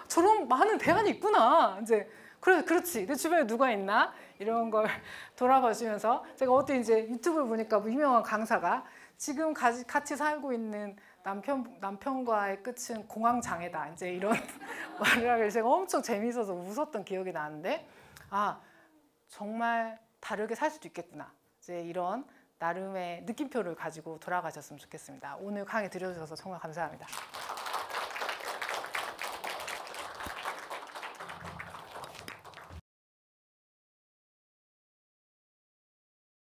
저런 많은 대안이 있구나. 이제 그렇지. 내 주변에 누가 있나? 이런 걸 돌아보시면서 제가 어떻게 이제 유튜브를 보니까 뭐 유명한 강사가 지금 같이 살고 있는 남편과의 끝은 공황장애다. 이제 이런 말을 하길래 제가 엄청 재미있어서 웃었던 기억이 나는데 정말 다르게 살 수도 있겠구나. 이제 이런 나름의 느낌표를 가지고 돌아가셨으면 좋겠습니다. 오늘 강의 들어주셔서 정말 감사합니다.